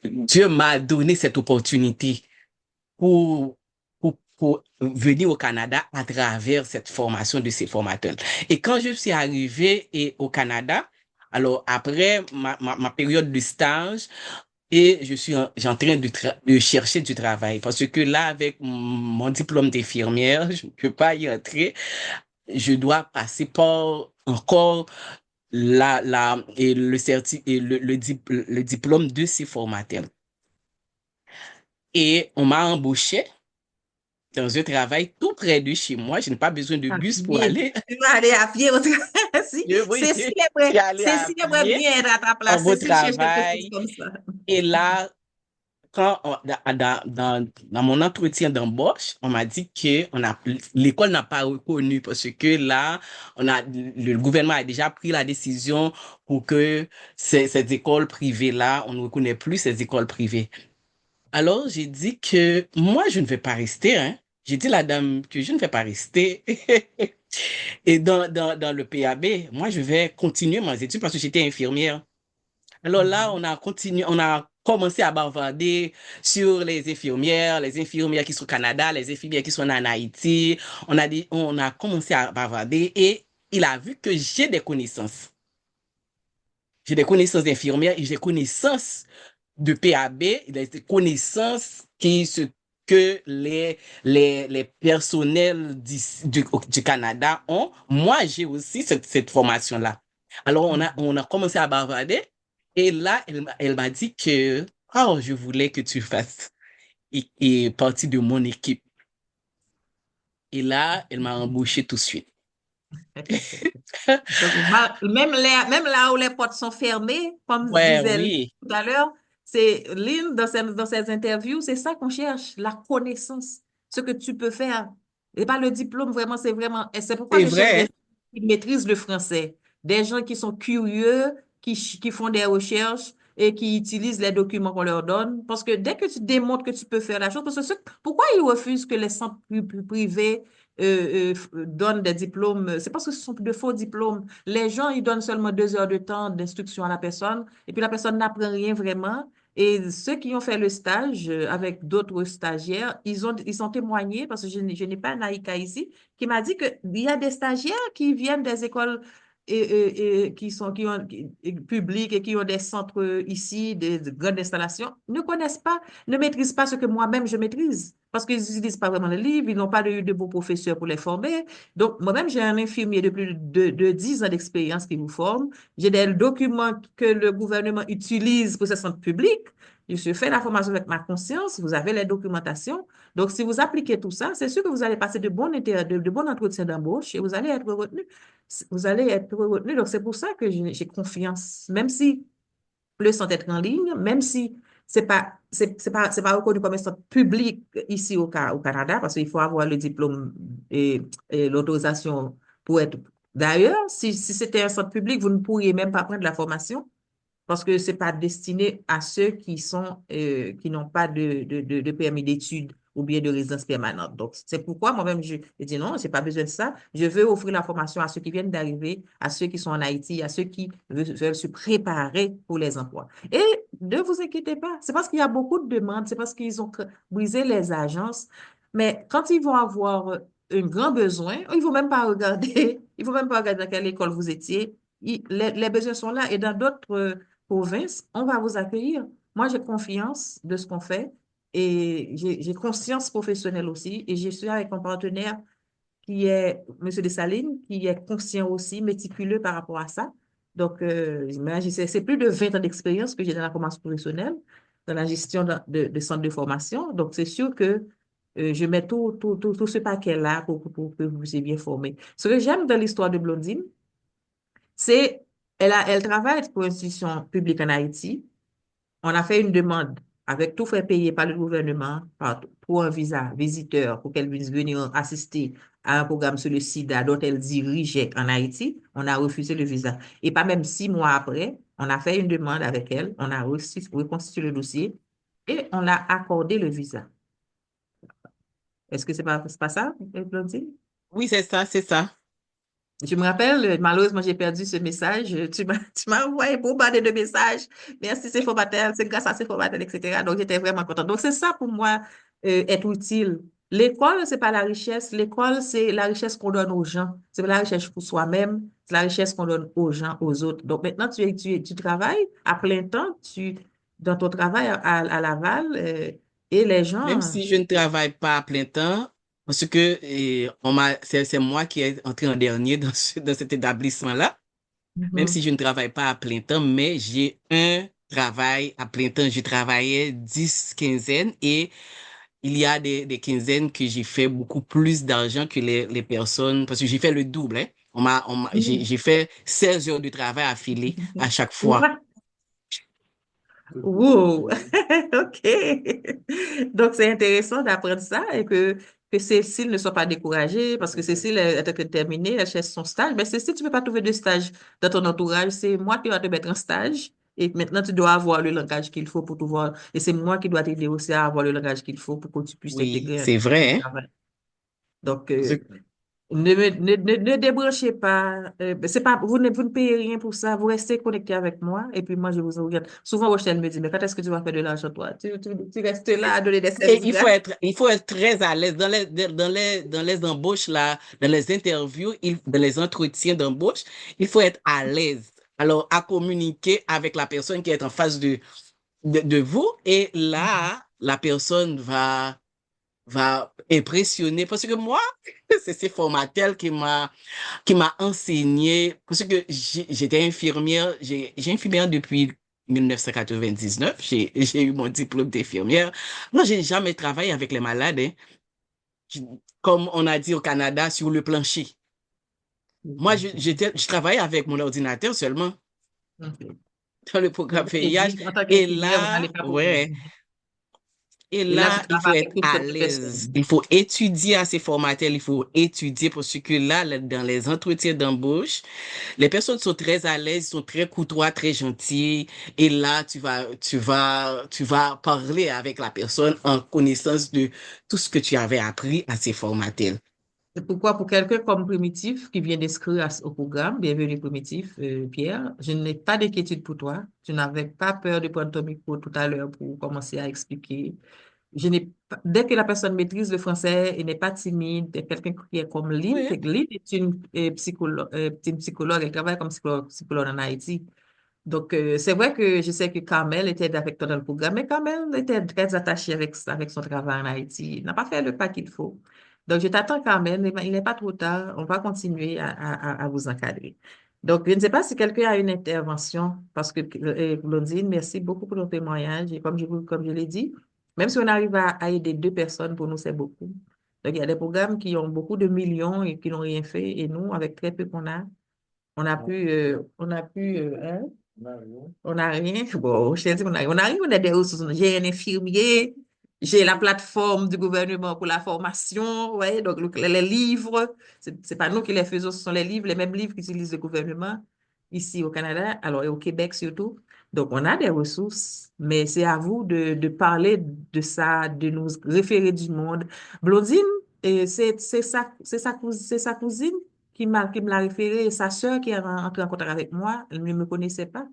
Dieu m'a donné cette opportunité pour, pour venir au Canada à travers cette formation de ces formateurs. Et quand je suis arrivé au Canada, alors après ma période de stage, et j'ai en train de chercher du travail parce que là, avec mon diplôme d'infirmière, je ne peux pas y entrer. Je dois passer par encore et le diplôme de ces formateurs. Et on m'a embauché dans un travail tout près de chez moi. Je n'ai pas besoin de À bus pour pied. aller. Tu vas aller à pied au travail. Oui, je suis allée C'est à célèbre pied bien être à ta en place. beau C'est si cherche quelque chose travail. comme ça. Et là, dans mon entretien d'embauche, on m'a dit que l'école n'a pas reconnu parce que là, le gouvernement a déjà pris la décision pour que ces écoles privées-là, on ne reconnaît plus ces écoles privées. Alors, j'ai dit que moi, je ne vais pas rester, hein. J'ai dit à la dame que je ne vais pas rester. Et dans le PAB, moi, je vais continuer mes études parce que j'étais infirmière. Alors là, on a commencé à bavarder sur les infirmières qui sont au Canada, les infirmières qui sont en Haïti. On a commencé à bavarder et il a vu que j'ai des connaissances. J'ai des connaissances d'infirmière et j'ai connaissances de PAB, des connaissances que les personnels du Canada ont. Moi, j'ai aussi cette formation-là. Alors, on a commencé à bavarder et là, elle m'a dit que, oh, je voulais que tu fasses partie de mon équipe. Et là, elle m'a embauché tout de suite. Donc, même là où les portes sont fermées, comme Ouais, disait Lynn oui, tout à l'heure, c'est Lynn, dans ses interviews, c'est ça qu'on cherche, la connaissance, ce que tu peux faire. Et pas le diplôme, vraiment, et c'est pourquoi c'est je cherche vrai, des hein? gens qui maîtrisent le français, des gens qui sont curieux, qui font des recherches et qui utilisent les documents qu'on leur donne. Parce que dès que tu démontres que tu peux faire la chose, parce que pourquoi ils refusent que les centres privés donnent des diplômes? C'est parce que ce sont de faux diplômes. Les gens, ils donnent seulement 2 heures de temps d'instruction à la personne et puis la personne n'apprend rien vraiment. Et ceux qui ont fait le stage avec d'autres stagiaires, ils ont témoigné, parce que je n'ai pas Naïka ici, qui m'a dit qu'il y a des stagiaires qui viennent des écoles publiques et qui ont des centres ici, de grandes installations, ne connaissent pas, ne maîtrisent pas ce que moi-même je maîtrise. Parce qu'ils n'utilisent pas vraiment le livre, ils n'ont pas eu de bons professeurs pour les former. Donc, moi-même, j'ai un infirmier de plus de 10 ans d'expérience qui vous forme. J'ai des documents que le gouvernement utilise pour ces centres publics. Je fais la formation avec ma conscience. Vous avez les documentations. Donc, si vous appliquez tout ça, c'est sûr que vous allez passer de bons entretiens d'embauche et vous allez être retenu. Vous allez être retenu. Donc, c'est pour ça que j'ai confiance. Même si le centre est en ligne, même si c'est pas reconnu comme un centre public ici au Canada, parce qu'il faut avoir le diplôme et l'autorisation pour être. D'ailleurs, si c'était un centre public, vous ne pourriez même pas prendre la formation parce que c'est pas destiné à ceux qui n'ont pas de permis d'études ou bien de résidence permanente. Donc, c'est pourquoi moi-même, je dis non, j'ai pas besoin de ça. Je veux offrir la formation à ceux qui viennent d'arriver, à ceux qui sont en Haïti, à ceux qui veulent se préparer pour les emplois. Et ne vous inquiétez pas. C'est parce qu'il y a beaucoup de demandes, c'est parce qu'ils ont brisé les agences. Mais quand ils vont avoir un grand besoin, ils vont même pas regarder, ils vont même pas regarder dans quelle école vous étiez. Les besoins sont là et dans d'autres provinces, on va vous accueillir. Moi, j'ai confiance de ce qu'on fait et j'ai conscience professionnelle aussi et je suis avec un partenaire qui est Monsieur Dessalines, qui est conscient aussi, méticuleux par rapport à ça. Donc, c'est plus de 20 ans d'expérience que j'ai dans la formation professionnelle, dans la gestion de centres de formation. Donc, c'est sûr que je mets tout ce paquet-là pour que vous soyez bien formés. Ce que j'aime dans l'histoire de Blondine, c'est elle travaille pour une institution publique en Haïti. On a fait une demande avec tout frais payé par le gouvernement pour un visa visiteur pour qu'elle puisse venir assister à un programme sur le SIDA dont elle dirigeait en Haïti. On a refusé le visa. Et pas même 6 mois après, on a fait une demande avec elle, on a reconstitué le dossier et on a accordé le visa. Est-ce que c'est pas ça, Blondine? Oui, c'est ça, c'est ça. Je me rappelle, malheureusement, j'ai perdu ce message. Tu m'as envoyé bombarder de messages. Merci, c'est formateur, c'est grâce à ces formateurs, etc. Donc, j'étais vraiment contente. Donc, c'est ça pour moi, être utile. L'école, c'est pas la richesse. L'école, c'est la richesse qu'on donne aux gens. C'est pas la richesse pour soi-même. C'est la richesse qu'on donne aux gens, aux autres. Donc, maintenant, tu travailles à plein temps, dans ton travail à Laval, et les Même gens, si je ne travaille pas à plein temps, parce que c'est moi qui est entré en dernier dans cet établissement-là, même Mhm. si je ne travaille pas à plein temps, mais j'ai un travail à plein temps. Je travaillais 10 quinzaines et il y a des quinzaines que j'ai fait beaucoup plus d'argent que les personnes, parce que j'ai fait le double, hein. J'ai fait 16 heures de travail affilé à chaque fois. Wow! OK. Donc, c'est intéressant d'apprendre ça et que Cécile ne soit pas découragée parce que Cécile est terminée, elle cherche son stage. Mais Cécile, tu ne peux pas trouver de stage dans ton entourage. C'est moi qui dois te mettre en stage et maintenant, tu dois avoir le langage qu'il faut pour tout voir. Et c'est moi qui dois t'aider aussi à avoir le langage qu'il faut pour que tu puisses Oui, intégrer c'est un vrai, hein. travail. Donc, Parce ne débranchez pas. C'est pas, vous ne payez rien pour ça. Vous restez connecté avec moi et puis moi, je vous regarde. Souvent, Rochelle me dit, mais quand est-ce que tu vas faire de l'argent, toi? Tu restes là à donner des Et services gratuits. il faut être très à l'aise dans les embauches là, dans les interviews, dans les entretiens d'embauche, il faut être à l'aise. Alors, à communiquer avec la personne qui est en face de vous et là, la personne va impressionner parce que moi, c'est ces formateurs qui m'a enseigné parce que j'étais infirmière, j'ai infirmière depuis 1999, j'ai eu mon diplôme d'infirmière. Moi, j'ai jamais travaillé avec les malades, hein. Je- Comme on a dit au Canada, sur le plancher. Moi, je travaillais avec mon ordinateur seulement Ok. dans le programme Donc, j'ai VIH. dit, en tant Et qu'infirmière, vous n'allez là, pas pouvoir. ouais. Et Et là, tu là, il faut travailles être avec toutes à sortes de l'aise. personnes. Il faut étudier à ces formateurs. Il faut étudier parce que là, dans les entretiens d'embauche, les personnes sont très à l'aise, sont très courtois, très gentilles. Et là, tu vas parler avec la personne en connaissance de tout ce que tu avais appris à ces formateurs. C'est pourquoi, pour quelqu'un comme Primitif qui vient d'inscrire au programme, bienvenue Primitif, Pierre, je n'ai pas d'inquiétude pour toi. Tu n'avais pas peur de prendre ton micro tout à l'heure pour commencer à expliquer. Dès que la personne maîtrise le français et n'est pas timide, et quelqu'un qui est comme Lynn, Oui. Lynn est une psychologue, elle travaille comme psychologue en Haïti. Donc, c'est vrai que je sais que Carmel était avec toi dans le programme, mais Carmel était très attachée avec son travail en Haïti. Il n'a pas fait le pas qu'il faut. Donc, je t'attends, Carmel, mais il n'est pas trop tard. On va continuer à vous encadrer. Donc, je ne sais pas si quelqu'un a une intervention, parce que, Blondine, merci beaucoup pour ton témoignage. Et comme je l'ai dit, même si on arrive à aider 2 personnes, pour nous, c'est beaucoup. Donc, il y a des programmes qui ont beaucoup de millions et qui n'ont rien fait. Et nous, avec très peu qu'on a, hein, on n'a rien. Bon, je te dis, on a rien, on a des ressources. J'ai un infirmier, j'ai la plateforme du gouvernement pour la formation, ouais, donc les livres, c'est pas nous qui les faisons, ce sont les livres, les mêmes livres qu'utilise le gouvernement ici au Canada, alors et au Québec surtout. Donc, on a des ressources, mais c'est à vous de parler de ça, de nous référer du monde. Blondine, et c'est sa cousine qui me l'a référé, et sa sœur qui est entrée en contact avec moi, elle ne me connaissait pas.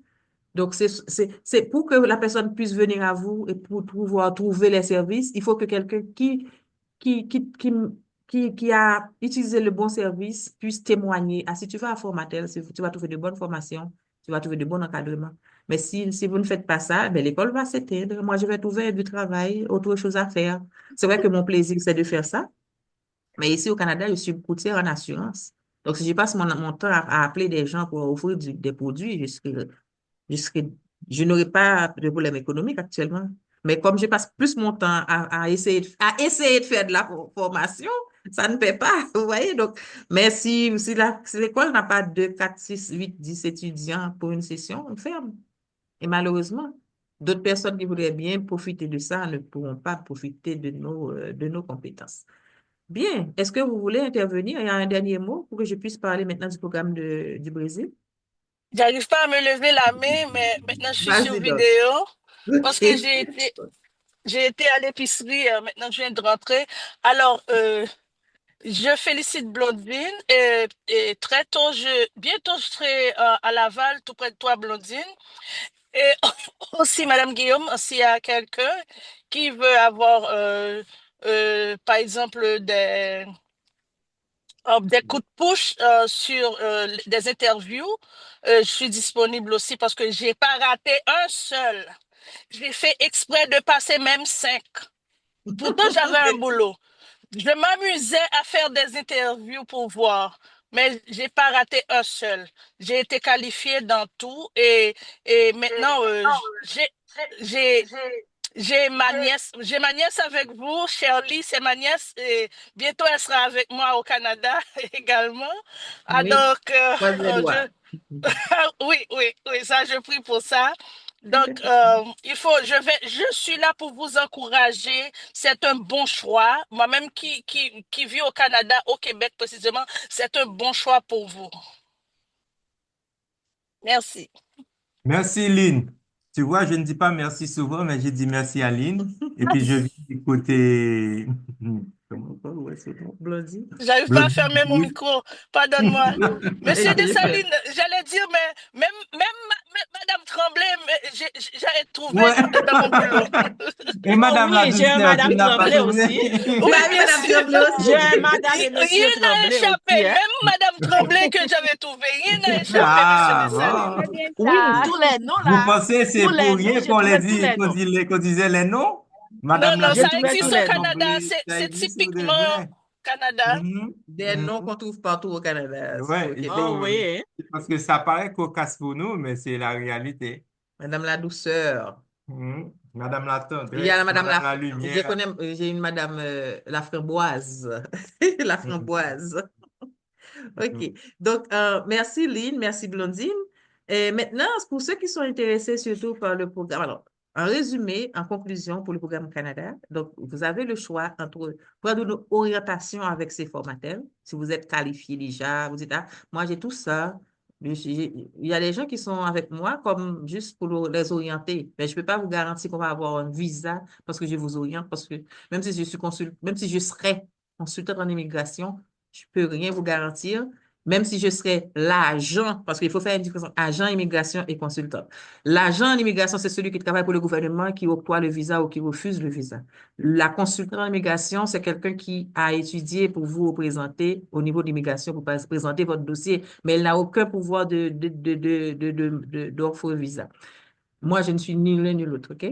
Donc, c'est pour que la personne puisse venir à vous et pour pouvoir trouver les services, il faut que quelqu'un qui, qui, qui, qui a utilisé le bon service puisse témoigner. Ah, si tu vas à Formatel, si tu vas trouver de bonnes formations, tu vas trouver de bons encadrements. Mais si vous ne faites pas ça, ben, l'école va s'éteindre. Moi, je vais trouver du travail, autre chose à faire. C'est vrai que mon plaisir, c'est de faire ça. Mais ici au Canada, je suis courtière en assurance. Donc, si je passe mon temps à appeler des gens pour offrir des produits, je serais, je n'aurais pas de problème économique actuellement. Mais comme je passe plus mon temps à essayer de faire de la formation, ça ne paie pas, vous voyez. Donc, mais si l'école n'a pas 2, 4, 6, 8, 10 étudiants pour une session, on ferme. Et malheureusement, d'autres personnes qui voudraient bien profiter de ça ne pourront pas profiter de nos compétences. Bien. Est-ce que vous voulez intervenir? Il y a un dernier mot pour que je puisse parler maintenant du programme du Brésil? J'arrive pas à me lever la main, mais maintenant je suis sur Vas-y donc. vidéo parce que OK. j'ai été à l'épicerie, maintenant je viens de rentrer. Alors, je félicite Blondine et très tôt, bientôt je serai à Laval, tout près de toi, Blondine. Et aussi, Madame Guillaume, s'il y a quelqu'un qui veut avoir, par exemple, des coups de push sur des interviews, je suis disponible aussi parce que j'ai pas raté un seul. J'ai fait exprès de passer même 5. Pourtant, j'avais un boulot. Je m'amusais à faire des interviews pour voir, mais j'ai pas raté un seul. J'ai été qualifiée dans tout et maintenant j'ai j'ai ma nièce avec vous, Shirley, c'est ma nièce et bientôt elle sera avec moi au Canada également. Ah Oui, donc croise les doigts. oui, oui, oui, ça, je prie pour ça. Donc, je suis là pour vous encourager. C'est un bon choix. Moi-même qui vis au Canada, au Québec précisément, c'est un bon choix pour vous. Merci. Merci, Lynn. Tu vois, je ne dis pas merci souvent, mais j'ai dit merci à Lynn. Et puis, je viens d'écouter Ouais, c'est bon. Blondie. J'arrive pas à fermer mon Blondie. micro. Pardonne-moi. Monsieur J'ai fait. Dessalines, j'allais dire, mais Madame Tremblay, j'avais trouvé Ouais. dans mon boulot. Et Oh Madame la oui, j'ai un douceur, tu Madame n'as pas Tremblay aussi. trouvé? Vous Oui, avez bien Madame sûr. Tremblay J'ai aussi? un Madame et Rien Monsieur n'a Tremblay échappé, aussi, hein. même Madame Tremblay que j'avais trouvé. Rien n'a échappé, Monsieur Ah, Dessalines. C'est bon. bien oui, ça. Tous les noms Vous là, pensez que c'est tous pour les noms, rien j'ai trouvé tous les noms. qu'on disait les noms? Non, Madame la non, J'ai ça douceur, trouvé tous existe au les noms. Canada. Tremblay, ça C'est existe pour de typiquement vrai. Canada. Mhm, Des noms mhm. qu'on trouve partout au Canada, Ouais, au il Québec. Oh faut, oui, hein. parce que ça paraît cocasse pour nous, mais c'est la réalité. Madame la douceur. Mhm. Madame la Il y a la tendresse, Madame Madame la lumière. j'ai une Madame la framboise. La Mhm. framboise. Mhm. OK. Donc, merci Lynn, merci Blondine. Et maintenant, pour ceux qui sont intéressés surtout par le programme, alors, en résumé, en conclusion pour le programme Canada, donc, vous avez le choix entre prendre une orientation avec ces formateurs, si vous êtes qualifié déjà, vous dites, ah, moi j'ai tout ça. Il y a des gens qui sont avec moi comme juste pour les orienter, mais je ne peux pas vous garantir qu'on va avoir un visa parce que je vous oriente, parce que même si même si je serais consultante en immigration, je ne peux rien vous garantir, même si je serais l'agent, parce qu'il faut faire une différence, agent immigration et consultant. L'agent en immigration, c'est celui qui travaille pour le gouvernement, qui octroie le visa ou qui refuse le visa. La consultante en immigration, c'est quelqu'un qui a étudié pour vous représenter au niveau de l'immigration, pour présenter votre dossier, mais elle n'a aucun pouvoir d'offre visa. Moi, je ne suis ni l'un ni l'autre, OK?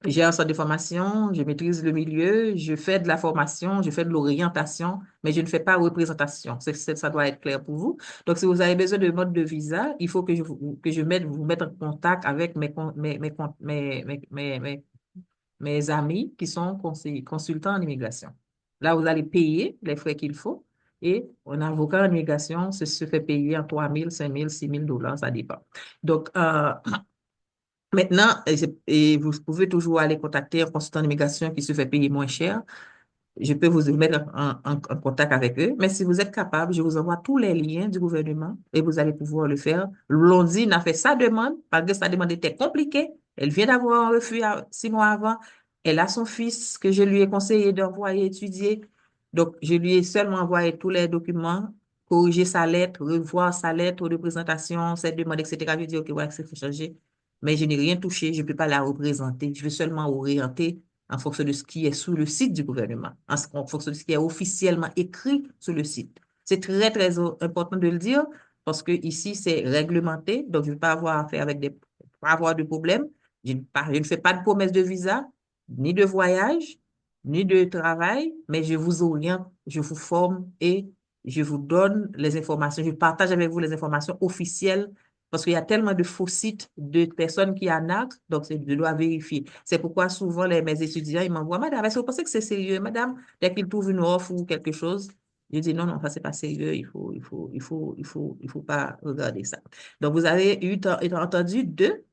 J'ai un centre de formation, je maîtrise le milieu, je fais de la formation, je fais de l'orientation, mais je ne fais pas représentation. Ça doit être clair pour vous. Donc, si vous avez besoin de mode de visa, il faut que vous mette en contact avec mes amis qui sont consultants en immigration. Là, vous allez payer les frais qu'il faut et un avocat en immigration se fait payer en 3 000, 5 000, 6 000 dollars, ça dépend. Donc, maintenant, et vous pouvez toujours aller contacter un consultant d'immigration qui se fait payer moins cher. Je peux vous mettre en contact avec eux. Mais si vous êtes capable, je vous envoie tous les liens du gouvernement et vous allez pouvoir le faire. Blondine a fait sa demande parce que sa demande était compliquée. Elle vient d'avoir un refus 6 mois avant. Elle a son fils que je lui ai conseillé d'envoyer étudier. Donc, je lui ai seulement envoyé tous les documents corriger sa lettre, revoir sa lettre de présentation, cette demande, etc. Je dis, OK, voilà, c'est faut changer. Mais je n'ai rien touché, je ne peux pas la représenter. Je vais seulement orienter en fonction de ce qui est sur le site du gouvernement, en fonction de ce qui est officiellement écrit sur le site. C'est très, très important de le dire parce que ici, c'est réglementé, donc je ne vais pas avoir affaire avec pas avoir de problème. Je ne fais pas de promesse de visa, ni de voyage, ni de travail, mais je vous oriente, je vous forme et je vous donne les informations, je partage avec vous les informations officielles parce qu'il y a tellement de faux sites de personnes qui arnaquent, donc je dois vérifier. C'est pourquoi souvent mes étudiants, ils m'envoient, Madame, est-ce que vous pensez que c'est sérieux? Madame, dès qu'ils trouvent une offre ou quelque chose, je dis non, non, ça c'est pas sérieux, il faut pas regarder ça. Donc vous avez entendu deux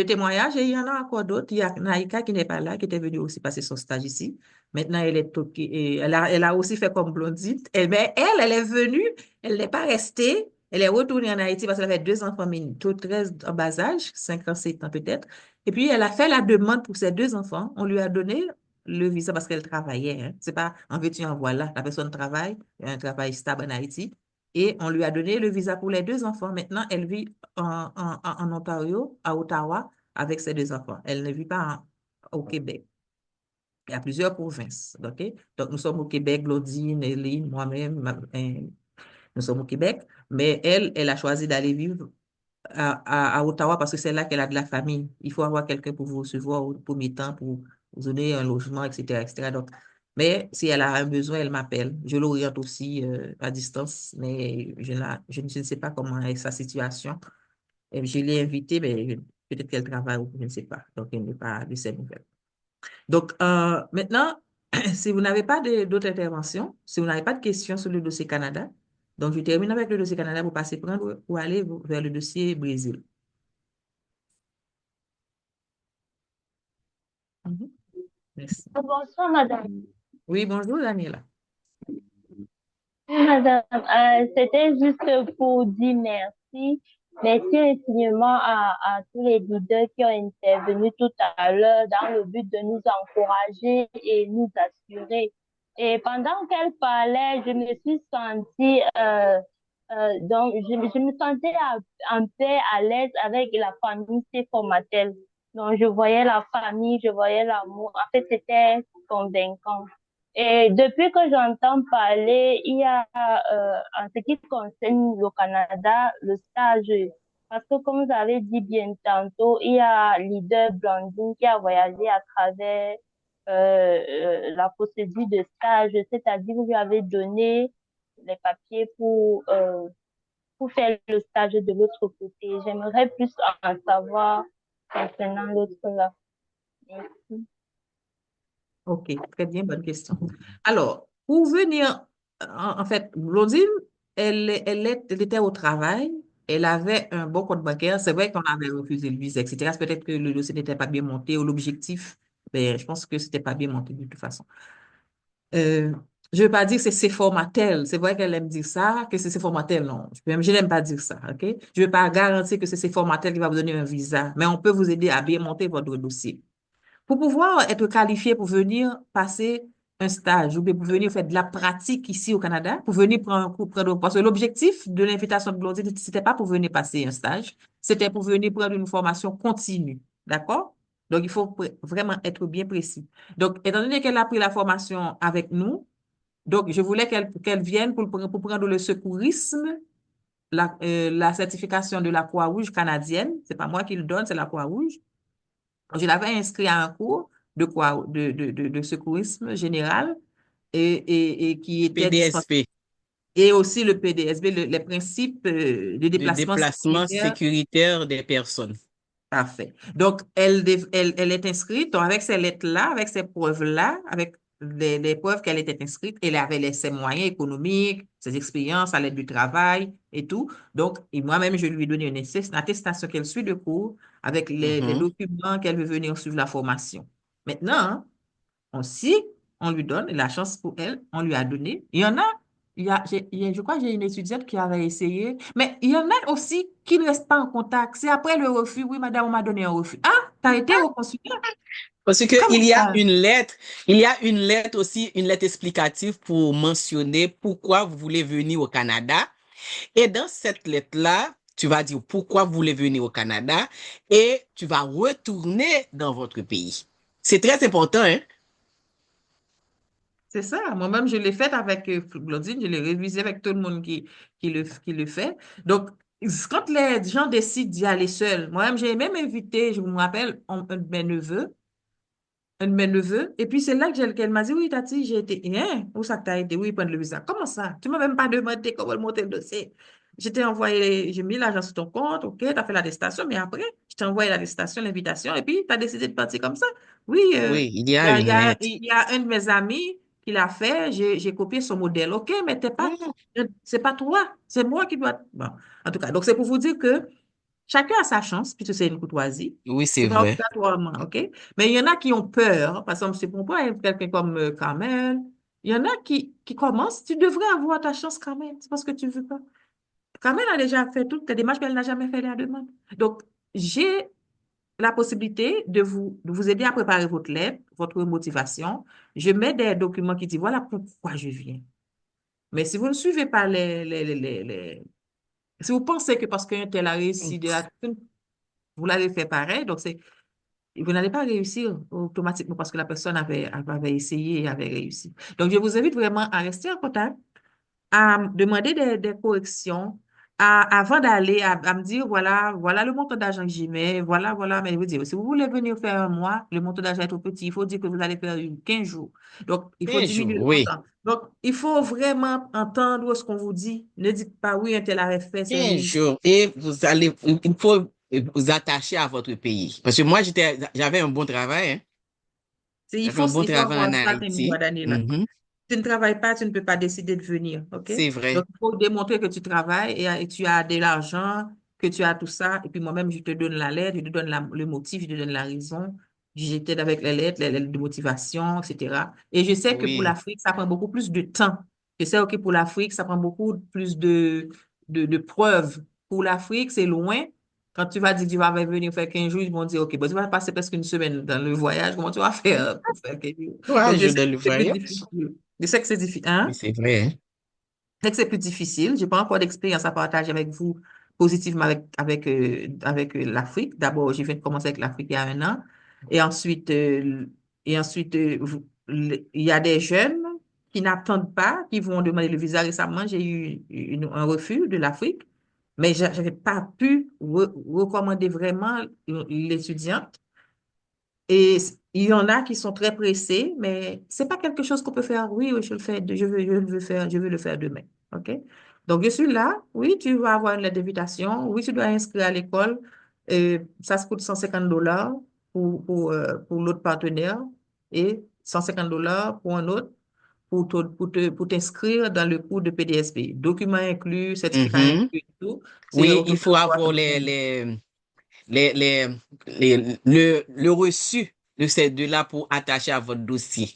témoignages et il y en a encore d'autres. Il y a Naïka qui n'est pas là, qui était venue aussi passer son stage ici. Maintenant, elle est toquée et elle a aussi fait comme Blondine. Mais elle est venue, elle n'est pas restée. Elle est retournée en Haïti parce qu'elle avait deux enfants, tous très en bas âge, 5 ans, 7 ans peut-être. Et puis, elle a fait la demande pour ses deux enfants. On lui a donné le visa parce qu'elle travaillait. Hein. C'est pas en veux-tu, en voilà. La personne travaille, un travail stable en Haïti. Et on lui a donné le visa pour les deux enfants. Maintenant, elle vit en Ontario, à Ottawa, avec ses deux enfants. Elle ne vit pas au Québec. Il y a plusieurs provinces. OK? Donc, nous sommes au Québec, Claudine, Eline, moi-même, nous sommes au Québec. Mais elle a choisi d'aller vivre à Ottawa parce que c'est là qu'elle a de la famille. Il faut avoir quelqu'un pour vous recevoir au premier temps, pour vous donner un logement, etc., etc. Donc, mais si elle a un besoin, elle m'appelle. Je l'oriente aussi à distance, mais je ne sais pas comment est sa situation. Et je l'ai invitée, mais peut-être qu'elle travaille ou je ne sais pas. Donc, elle n'est pas de ses nouvelles. Donc, maintenant, si vous n'avez pas d'autres interventions, si vous n'avez pas de questions sur le dossier Canada, donc je termine avec le dossier Canada pour passer prendre ou aller vers le dossier Brésil. Mhm. Merci. Bonsoir, madame. Oui, bonjour, Daniela. Oui, madame, c'était juste pour dire merci. Merci infiniment à tous les leaders qui ont intervenu tout à l'heure dans le but de nous encourager et nous assurer. Et pendant qu'elle parlait, je me suis sentie, donc, je me sentais en paix, à l'aise avec la famille Formatel. Donc, je voyais la famille, je voyais l'amour. En fait, c'était convaincant. Et depuis que j'entends parler, il y a, en ce qui concerne le Canada, le stage, parce que comme vous avez dit bien tantôt, il y a leader Blandine qui a voyagé à travers la procédure de stage, c'est-à-dire vous lui avez donné les papiers pour faire le stage de l'autre côté. J'aimerais plus en savoir concernant l'autre là. Merci. OK, très bien, bonne question. Alors, pour venir, en fait, Blondine, elle était au travail, elle avait un bon compte bancaire. C'est vrai qu'on avait refusé le visa, etc. C'est peut-être que le dossier n'était pas bien monté ou l'objectif, mais je pense que c'était pas bien monté de toute façon. Je ne veux pas dire que c'est formatel. C'est vrai qu'elle aime dire ça, que c'est formatel, non. Je n'aime pas dire ça, OK? Je ne veux pas garantir que c'est formatel qui va vous donner un visa, mais on peut vous aider à bien monter votre dossier. Pour pouvoir être qualifié pour venir passer un stage ou bien pour venir faire de la pratique ici au Canada, pour venir prendre un cours, parce que l'objectif de l'invitation de Blondine, c'était pas pour venir passer un stage, c'était pour venir prendre une formation continue. D'accord? Donc, il faut vraiment être bien précis. Donc, étant donné qu'elle a pris la formation avec nous, donc, je voulais qu'elle vienne pour prendre le secourisme, la certification de la Croix-Rouge canadienne. C'est pas moi qui le donne, c'est la Croix-Rouge. Je l'avais inscrit à un cours de secourisme général et qui était dispensé. PDSP, Et aussi le PDSB, les principes de de déplacement déplacement sécuritaire. sécuritaire des personnes. Parfait. Donc, elle est inscrite. Donc, avec ces lettres-là, avec ces preuves-là, avec les preuves qu'elle était inscrite, elle avait ses moyens économiques, ses expériences à l'aide du travail et tout. Donc, et moi-même, je lui ai donné une attestation qu'elle suit le cours avec les documents qu'elle veut venir suivre la formation. Maintenant, aussi, on lui donne la chance pour elle, on lui a donné. Il y en a, je crois que j'ai une étudiante qui avait essayé, mais il y en a aussi qui ne restent pas en contact. C'est après le refus, oui, madame, on m'a donné un refus. Ah, tu as été au consulat? Parce que Comment ça? il y a une lettre aussi, une lettre explicative pour mentionner pourquoi vous voulez venir au Canada. Et dans cette lettre-là, tu vas dire pourquoi vous voulez venir au Canada et tu vas retourner dans votre pays. C'est très important, hein? C'est ça. Moi-même, je l'ai fait avec Claudine, je l'ai révisé avec tout le monde qui le fait. Donc, quand les gens décident d'y aller seuls, moi-même, j'ai même invité, je me rappelle, un de mes neveux, et puis c'est là qu'elle m'a dit, oui, Tati, j'ai été, hein, où ça que t'as été? Oui, prendre le visa. Comment ça? Tu m'as même pas demandé comment monter le dossier. Je t'ai envoyé, j'ai mis l'argent sur ton compte, ok, t'as fait l'attestation, mais après, je t'ai envoyé l'attestation, l'invitation, et puis t'as décidé de partir comme ça. Oui, Oui, il y a une lettre. il y a un de mes amis qui l'a fait, j'ai copié son modèle, ok, mais Mm. c'est pas toi, c'est moi qui dois. Bon, en tout cas, donc c'est pour vous dire que chacun a sa chance, puisque c'est une courtoisie. Oui, C'est c'est pas vrai. obligatoirement, OK? Mais il y en a qui ont peur. Par exemple, c'est pour moi, quelqu'un comme Carmel. Il y en a qui commencent. Tu devrais avoir ta chance, Carmel. C'est parce que tu veux pas. Carmel a déjà fait toutes tes démarches, mais elle n'a jamais fait la demande. Donc, j'ai la possibilité de vous aider à préparer votre lettre, votre motivation. Je mets des documents qui disent, voilà pourquoi je viens. Mais si vous ne suivez pas si vous pensez que parce qu'un tel a réussi vous l'avez fait pareil, donc vous n'allez pas réussir automatiquement parce que la personne avait essayé et avait réussi. Donc, je vous invite vraiment à rester en contact, à me demander des corrections, avant d'aller, à me dire, voilà le montant d'argent que j'y mets, voilà, mais je veux dire, si vous voulez venir faire un mois, le montant d'argent est trop petit, il faut dire que vous allez faire 15 jours. Donc, il faut 15 jours, diminuer le oui. montant. Donc, il faut vraiment entendre ce qu'on vous dit. Ne dites pas, oui, un tel avait fait, c'est 15 réussi. jours. Et il faut vous attacher à votre pays. Parce que moi, j'avais un bon travail, hein. J'avais un bon Il faut travail avoir en ça, ces mois Haïti. d'année-là. Mhm. Tu ne travailles pas, tu ne peux pas décider de venir, OK? C'est Donc, vrai. il faut démontrer que tu travailles et tu as de l'argent, que tu as tout ça. Et puis moi-même, je te donne la lettre, je te donne le motif, je te donne la raison. Je t'aide avec les lettres, les lettres de motivation, etc. Et je sais que pour Oui. l'Afrique, ça prend beaucoup plus de temps. Je sais, OK, pour l'Afrique, ça prend beaucoup plus de preuves. Pour l'Afrique, c'est loin. Quand tu vas dire tu vas venir faire 15 jours, ils vont dire, OK, bon, tu vas passer presque une semaine dans le voyage. Comment tu vas faire pour faire 15 jours? Trois Donc, je jours sais dans que le c'est plus voyage. difficile. Je sais que c'est difficile. Oui, Hein? c'est vrai, hein. Je sais que c'est plus difficile. Je n'ai pas encore d'expérience à partager avec vous positivement avec l'Afrique. D'abord, j'ai fait commencer avec l'Afrique il y a un an. Et ensuite, il y a des jeunes qui n'attendent pas, qui vont demander le visa. Récemment, j'ai eu un refus de l'Afrique, mais je n'avais pas pu recommander vraiment l'étudiante. Et il y en a qui sont très pressés, mais c'est pas quelque chose qu'on peut faire. Oui, oui, je le fais, je veux le faire demain. OK? Donc, je suis là. Oui, tu vas avoir une lettre d'invitation. Oui, tu dois inscrire à l'école. Ça se coûte $150 pour l'autre partenaire et $150 pour un autre pour t'inscrire dans le cours de PDSP. Documents inclus, certificat inclus Mhm. et tout. C'est Oui, au il total faut trois avoir cent les, les, le reçu de ces deux-là pour attacher à votre dossier.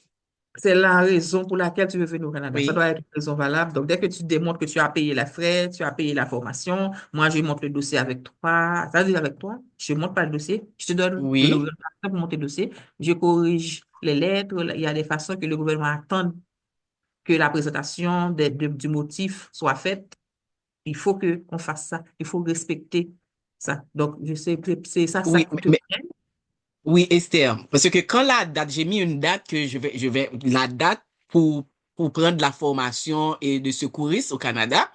C'est la raison pour laquelle tu veux venir au Canada. Ça Oui, doit être une raison valable. Donc, dès que tu démontres que tu as payé les frais, tu as payé la formation, moi, je monte le dossier avec toi. Ça veut dire avec toi, je ne monte pas le dossier, je te donne le oui, gouvernement pour monter le dossier. Je corrige les lettres. Il y a des façons que le gouvernement attend que la présentation du motif soit faite. Il faut qu'on fasse ça. Il faut respecter ça. Donc, je sais que ça oui, coûte rien. oui, Esther. Parce que quand la date, j'ai mis une date que la date pour prendre la formation et de secouriste au Canada.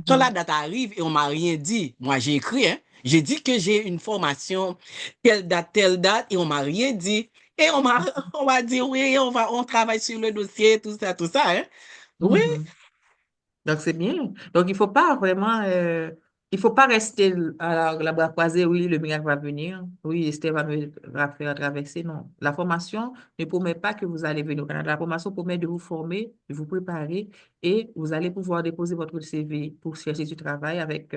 Quand la Mhm. date arrive et on m'a rien dit, moi j'ai écrit, hein, j'ai dit que j'ai une formation telle date, et on m'a rien dit. Et on m'a dit, oui, on travaille sur le dossier, tout ça, hein. Oui, Mhm. Donc, c'est bien. Donc, il faut pas rester à la bras croisés, oui, le miracle va venir, oui, Esther va faire traverser. Non. La formation ne promet pas que vous allez venir au Canada. La formation promet de vous former, de vous préparer et vous allez pouvoir déposer votre CV pour chercher du travail avec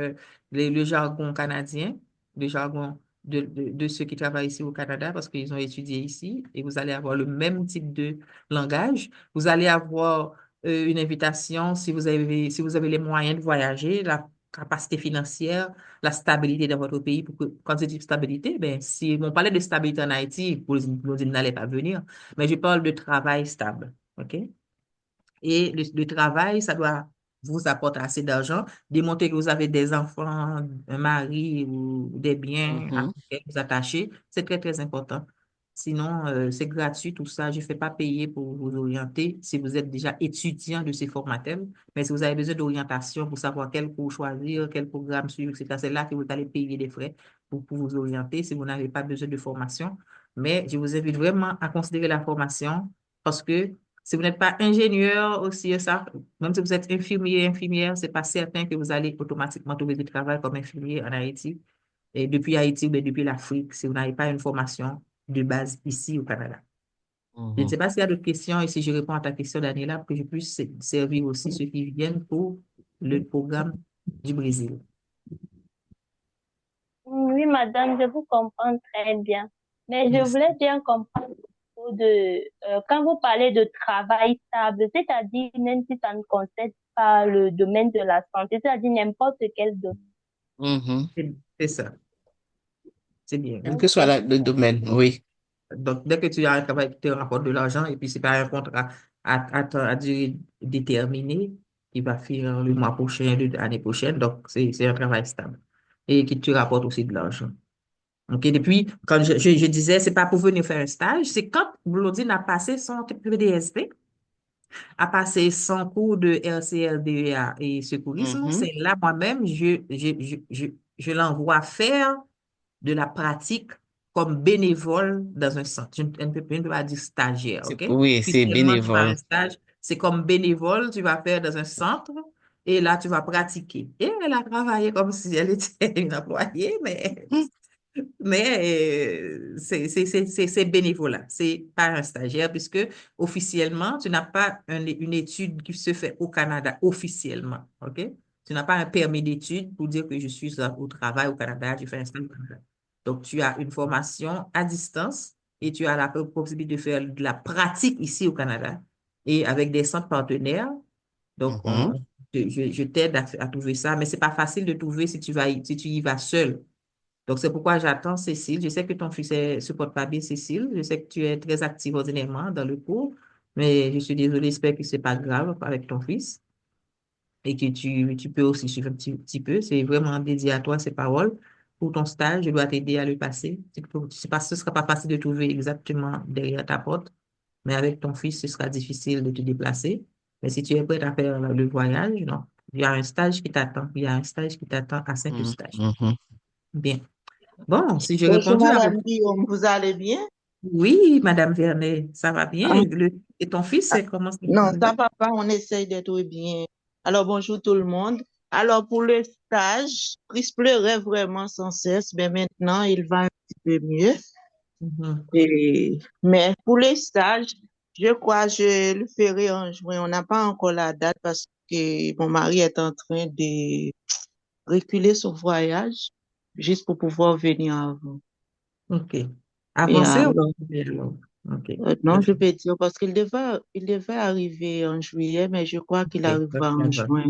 le jargon canadien, le jargon de ceux qui travaillent ici au Canada parce qu'ils ont étudié ici et vous allez avoir le même type de langage. Vous allez avoir une invitation si vous avez les moyens de voyager. capacité financière, la stabilité dans votre pays. Quand je dis stabilité, ben, si on parlait de stabilité en Haïti, vous n'allez pas venir, mais je parle de travail stable. OK? Et le travail, ça doit vous apporter assez d'argent, démontrer que vous avez des enfants, un mari ou des biens à lesquels vous attachez. C'est très, très important. Sinon, c'est gratuit, tout ça. Je ne fais pas payer pour vous orienter si vous êtes déjà étudiant de ces formateurs. Mais si vous avez besoin d'orientation pour savoir quel cours choisir, quel programme suivre, etc., c'est là que vous allez payer des frais pour vous orienter si vous n'avez pas besoin de formation. Mais je vous invite vraiment à considérer la formation parce que si vous n'êtes pas ingénieur aussi, ça, même si vous êtes infirmier, infirmière, c'est pas certain que vous allez automatiquement trouver du travail comme infirmier en Haïti. Et depuis Haïti ou bien depuis l'Afrique, si vous n'avez pas une formation de base ici au Canada. Je ne sais pas s'il y a d'autres questions et si je réponds à ta question, Daniela, pour que je puisse servir aussi ceux qui viennent pour le programme du Brésil. Oui, madame, je vous comprends très bien. Mais je Merci. voulais bien comprendre quand vous parlez de travail stable, c'est-à-dire même si ça ne concerne pas le domaine de la santé, c'est-à-dire n'importe quel domaine. C'est ça. C'est bien. Quel que soit le domaine, oui. Donc, dès que tu as un travail qui te rapporte de l'argent et puis c'est pas un contrat à durée déterminée qui va finir le mois prochain, l'année prochaine, donc c'est un travail stable et qui te rapporte aussi de l'argent. OK, depuis, quand je disais, c'est pas pour venir faire un stage, c'est quand Blondine a passé son PDSP, a passé son cours de RCRDEA et secourisme, c'est là moi-même, je l'envoie faire de la pratique comme bénévole dans un centre. Je ne peux pas dire stagiaire, OK? Oui, c'est Officiellement, tu vas à bénévole. un stage, c'est comme bénévole, tu vas faire dans un centre et là, tu vas pratiquer. Et elle a travaillé comme si elle était une employée, mais c'est bénévolat, c'est pas un stagiaire puisque officiellement, tu n'as pas une étude qui se fait au Canada officiellement, OK? Tu n'as pas un permis d'études pour dire que je suis au travail au Canada, je fais un stage au Canada. Donc, tu as une formation à distance et tu as la possibilité de faire de la pratique ici au Canada et avec des centres partenaires. Donc, je t'aide à trouver ça, mais c'est pas facile de trouver si tu y vas seul. Donc, c'est pourquoi j'attends Cécile. Je sais que ton fils ne supporte pas bien Cécile. Je sais que tu es très active ordinairement dans le cours, mais je suis désolée, j'espère que ce n'est pas grave avec ton fils et que tu peux aussi suivre un petit peu. C'est vraiment dédié à toi, ces paroles. Pour ton stage, je dois t'aider à le passer. Ce ne sera pas facile de trouver exactement derrière ta porte, mais avec ton fils, ce sera difficile de te déplacer. Mais si tu es prête à faire le voyage, non. Il y a un stage qui t'attend. Il y a un stage qui t'attend à Saint-Eustache. Bien. Bon, si j'ai Bonjour, répondu à Madame votre... Guillaume, vous allez bien? Oui, Madame Vernet, ça va bien. Ah, Et ton fils, ah, comment ça non, va? ça va pas, on essaye d'être bien. Alors, bonjour tout le monde. Alors, pour le stage, Chris pleurait vraiment sans cesse, mais maintenant, il va un petit peu mieux. Mais pour les stages, je crois que je le ferai en juin. On n'a pas encore la date parce que mon mari est en train de reculer son voyage juste pour pouvoir venir avant. OK. Et Avancé ou alors, alors? OK. non, je peux dire parce qu'il devait arriver en juillet, mais je crois qu'il OK, arrivera en juin.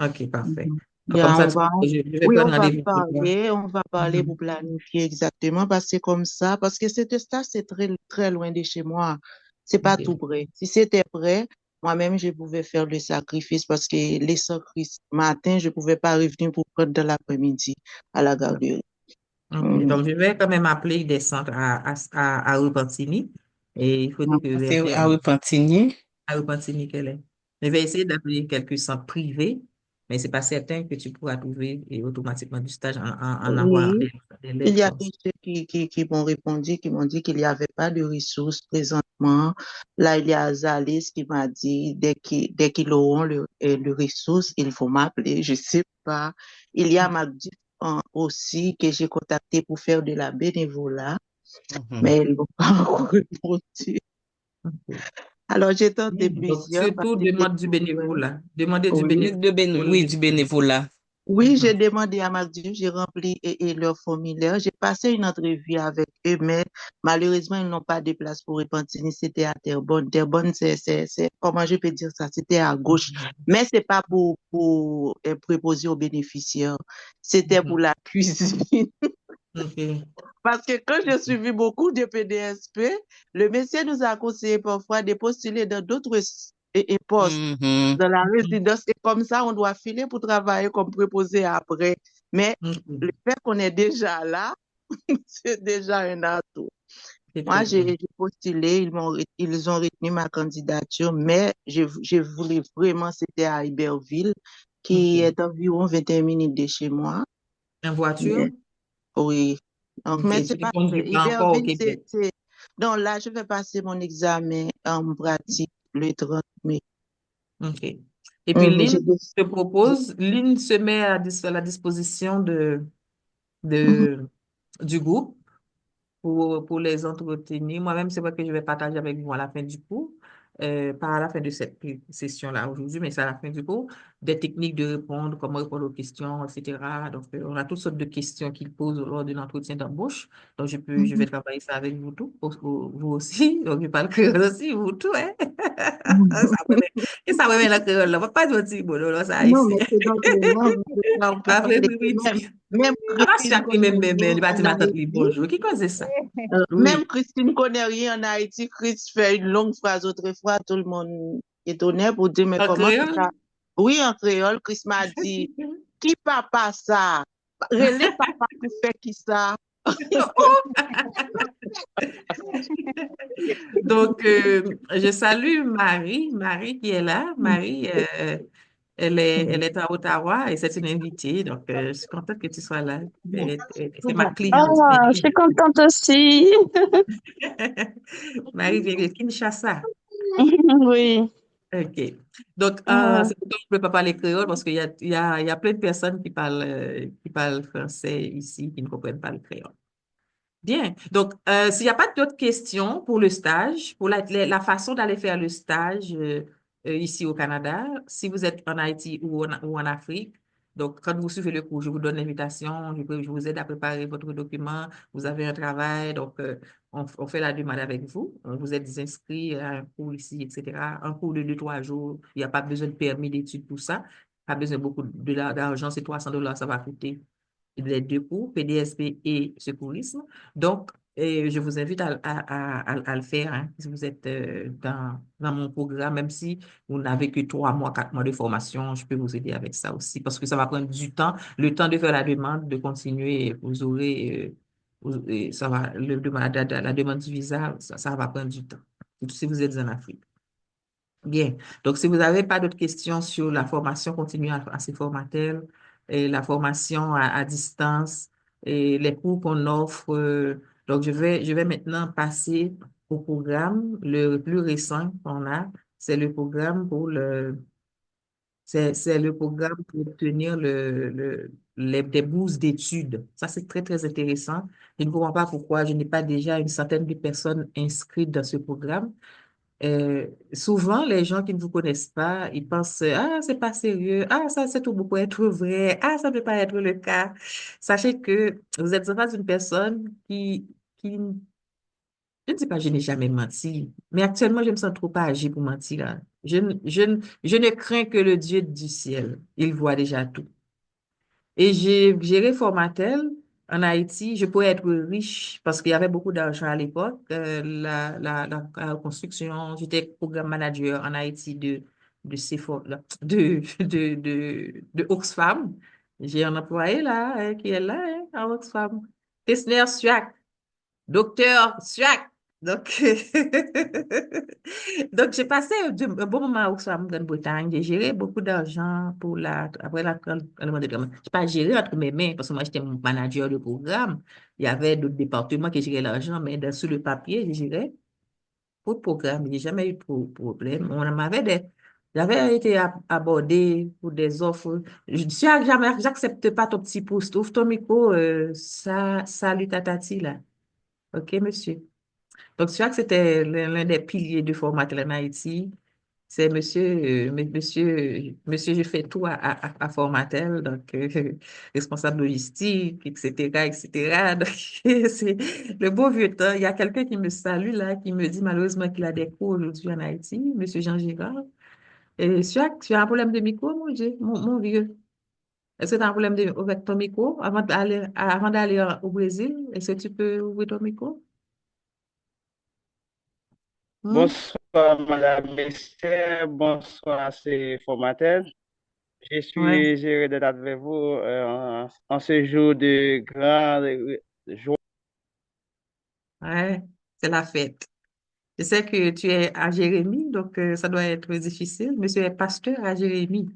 OK, parfait. Mhm. Donc, comme Yeah, ça, je vais oui, prendre rendez-vous pour toi. on va parler pour planifier exactement parce que c'est comme ça, parce que cet stage, c'est très, très loin de chez moi. C'est pas OK. tout près. Si c'était près, moi-même, je pouvais faire le sacrifice parce que les sacrifices matin, je pouvais pas revenir pour prendre de l'après-midi à la garderie. OK. Mhm. Donc, je vais quand même appeler des centres à Repentigny. Et il faut dire que C'est à Repentigny. à Repentigny qu'elle est. Je vais essayer d'appeler quelques centres privés, mais c'est pas certain que tu pourras trouver automatiquement du stage en avoir Oui, des il y lettres a comme des ça. gens qui m'ont répondu, qui m'ont dit qu'il n'y avait pas de ressources présentement. Là, il y a Azalis qui m'a dit, dès qu'ils auront le ressource, ils vont m'appeler, je sais pas. Il y a Magdi aussi que j'ai contacté pour faire de la bénévolat, mais ils n'ont pas encore répondu. OK. Alors, j'ai tenté Donc, plusieurs parce surtout, que demande du bénévolat. Demandez du oui, bénévolat. Oui, du bénévolat. Oui, j'ai Mhm. demandé à Maldives, j'ai rempli et leur formulaire. J'ai passé une entrevue avec eux, mais malheureusement, ils n'ont pas de place pour Repentigny. C'était à Terrebonne. Terrebonne, comment je peux dire ça? C'était à gauche. Mhm. Mais c'est pas pour préposer aux bénéficiaires. C'était pour Mhm. la cuisine. OK. Parce que quand j'ai suivi beaucoup de PDSP, le monsieur nous a conseillé parfois de postuler dans d'autres postes Mhm. dans la résidence. Et comme ça, on doit filer pour travailler comme préposé après. Mais le OK. fait qu'on est déjà là, c'est déjà un atout. C'est Moi, très bien. j'ai postulé, ils ont retenu ma candidature, mais je voulais vraiment, c'était à Iberville, qui OK. est environ 21 minutes de chez moi. En voiture? Mais, oui. Donc, OK. mais Tu c'est ne pas, conduis pas encore au Iberville, Québec. donc là, je vais passer mon examen en pratique le 30 mai. OK. Et puis, J'ai Lynn se met à la disposition de, du groupe pour les entretenir. Moi-même, c'est vrai que je vais partager avec vous à la fin du cours, pas à la fin de cette session-là aujourd'hui, mais c'est à la fin du cours, des techniques de répondre, comment répondre aux questions, etc. Donc, on a toutes sortes de questions qu'ils posent lors d'un entretien d'embauche. Donc, je vais travailler ça avec vous tous, vous aussi. Donc, je parle créole aussi, vous tous, hein? Et ça remet la créole, là. On va pas dire, bon, là, ça Non, ici. mais c'est notre langue, on peut Parlez, parler oui, que oui, même, dis. même Ah, pas Christine sûr que même, connaît même, rien il va dire en ma tante, oui, Haïti. bonjour. Qui cause ça? Oui. Même Christine connaît rien en Haïti. Chris fait une longue phrase autrefois, tout le monde est étonné pour dire, mais En comment tout créole? ça? Oui, en créole, Chris m'a dit, qui papa ça? Relais papa pour faire qui ça? Donc, je salue Marie, Marie qui est là. Marie, elle est à Ottawa et c'est une invitée. Donc, je suis contente que tu sois là. C'est ma cliente. Ah, je suis contente aussi. Marie vient de Kinshasa. Oui. OK. Donc, Ah, c'est pourquoi je ne peux pas parler créole parce qu'il y a plein de personnes qui parlent français ici qui ne comprennent pas le créole. Bien. Donc, s'il n'y a pas d'autres questions pour le stage, pour la façon d'aller faire le stage ici au Canada, si vous êtes en Haïti ou en Afrique, donc quand vous suivez le cours, je vous donne l'invitation, je vous aide à préparer votre document, vous avez un travail, donc on fait la demande avec vous, vous êtes inscrit à un cours ici, etc. Un cours de 2, 3 jours, il n'y a pas besoin de permis d'études pour ça, pas besoin beaucoup d'argent, c'est $300, ça va coûter les deux cours, PDSP et secourisme. Donc, je vous invite à le faire hein, si vous êtes dans mon programme, même si vous n'avez que 3 mois, 4 mois de formation, je peux vous aider avec ça aussi parce que ça va prendre du temps, le temps de faire la demande, de continuer, vous aurez, ça va, la demande du visa, ça va prendre du temps, surtout si vous êtes en Afrique. Bien. Donc, si vous n'avez pas d'autres questions sur la formation continue à ces formateurs, et la formation à distance et les cours qu'on offre, donc je vais maintenant passer au programme le plus récent qu'on a. C'est le programme c'est le programme pour obtenir des bourses d'études. Ça, c'est très, très intéressant. Je ne comprends pas pourquoi je n'ai pas déjà une centaine de personnes inscrites dans ce programme. Souvent, les gens qui ne vous connaissent pas, ils pensent, ah, c'est pas sérieux, ah, ça, c'est tout beau pour être vrai, ah, ça ne peut pas être le cas. Sachez que vous êtes en face d'une personne je ne dis pas, je n'ai jamais menti, mais actuellement, je me sens trop âgée pour mentir, là. Je ne crains que le Dieu du ciel. Il voit déjà tout. Et j'ai géré Formatel en Haïti. Je pouvais être riche parce qu'il y avait beaucoup d'argent à l'époque. La construction, j'étais programme manager en Haïti de, de Oxfam. J'ai un employé là, qui est là, à Oxfam. Tesner Suac. Docteur Suac. Donc, donc j'ai passé un bon moment au en Grande-Bretagne. J'ai géré beaucoup d'argent après la de gamme. Je pas géré entre mes mains parce que moi, j'étais mon manager de programme. Il y avait d'autres départements qui géraient l'argent, mais sur le papier, je gérais pour le programme. J'ai jamais eu de problème. J'avais été abordé pour des offres. Je dis, ah, jamais, j'accepte pas ton petit pouce. Ouvre ton micro, salut tatati là. OK, monsieur. Donc, tu vois que c'était l'un des piliers du format en Haïti. C'est monsieur, je fais tout à Formatel, donc responsable logistique, etc., etc. Donc, c'est le beau vieux temps. Il y a quelqu'un qui me salue là, qui me dit malheureusement qu'il a des cours aujourd'hui en Haïti, monsieur Jean Girard. Et tu as un problème de micro, mon Dieu, mon vieux. Est-ce que tu as un problème avec ton micro avant d'aller au Brésil? Est-ce que tu peux ouvrir ton micro? Hmm? Bonsoir, Madame Messier. Bonsoir, c'est Formatel. Je Ouais, suis heureux d'être avec vous en ce jour de grande joie. ouais, c'est la fête. Je sais que tu es à Jérémie, donc ça doit être difficile. Monsieur est pasteur à Jérémie.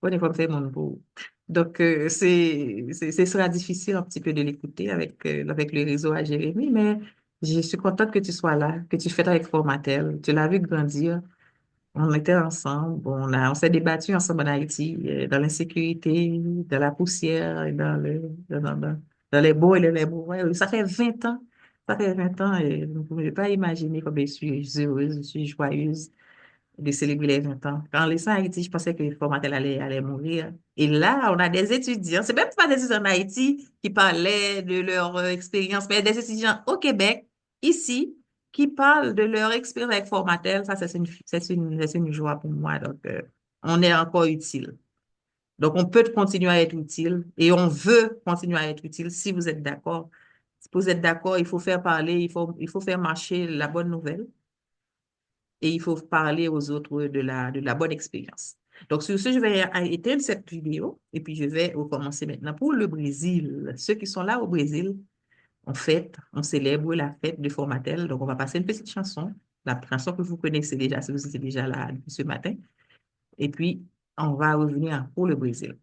On est comme ça, mon beau. Donc, ce sera difficile un petit peu de l'écouter avec le réseau à Jérémie, mais je suis contente que tu sois là, que tu fêtes avec Formatel. Tu l'as vu grandir. On était ensemble, on s'est débattu ensemble en Haïti, dans l'insécurité, dans la poussière, et dans les beaux et les beaux. Ouais, ça fait 20 ans. Ça fait 20 ans et je ne pouvais pas imaginer comme je suis heureuse, je suis joyeuse de célébrer les 20 ans. Quand les 100 en Haïti, je pensais que Formatel allait mourir. Et là, on a des étudiants, c'est même pas des étudiants en Haïti qui parlaient de leur expérience, mais des étudiants au Québec, ici, qui parlent de leur expérience avec Formatel. Ça, c'est une joie pour moi. Donc, on est encore utile. Donc, on peut continuer à être utile et on veut continuer à être utile si vous êtes d'accord. Si vous êtes d'accord, il faut faire parler, il faut faire marcher la bonne nouvelle et il faut parler aux autres de la bonne expérience. Donc, sur ce, je vais éteindre cette vidéo et puis je vais recommencer maintenant. Pour le Brésil, ceux qui sont là au Brésil, on célèbre la fête de Formatel. Donc, on va passer une petite chanson, la chanson que vous connaissez déjà si vous étiez déjà là ce matin. Et puis, on va revenir pour le Brésil.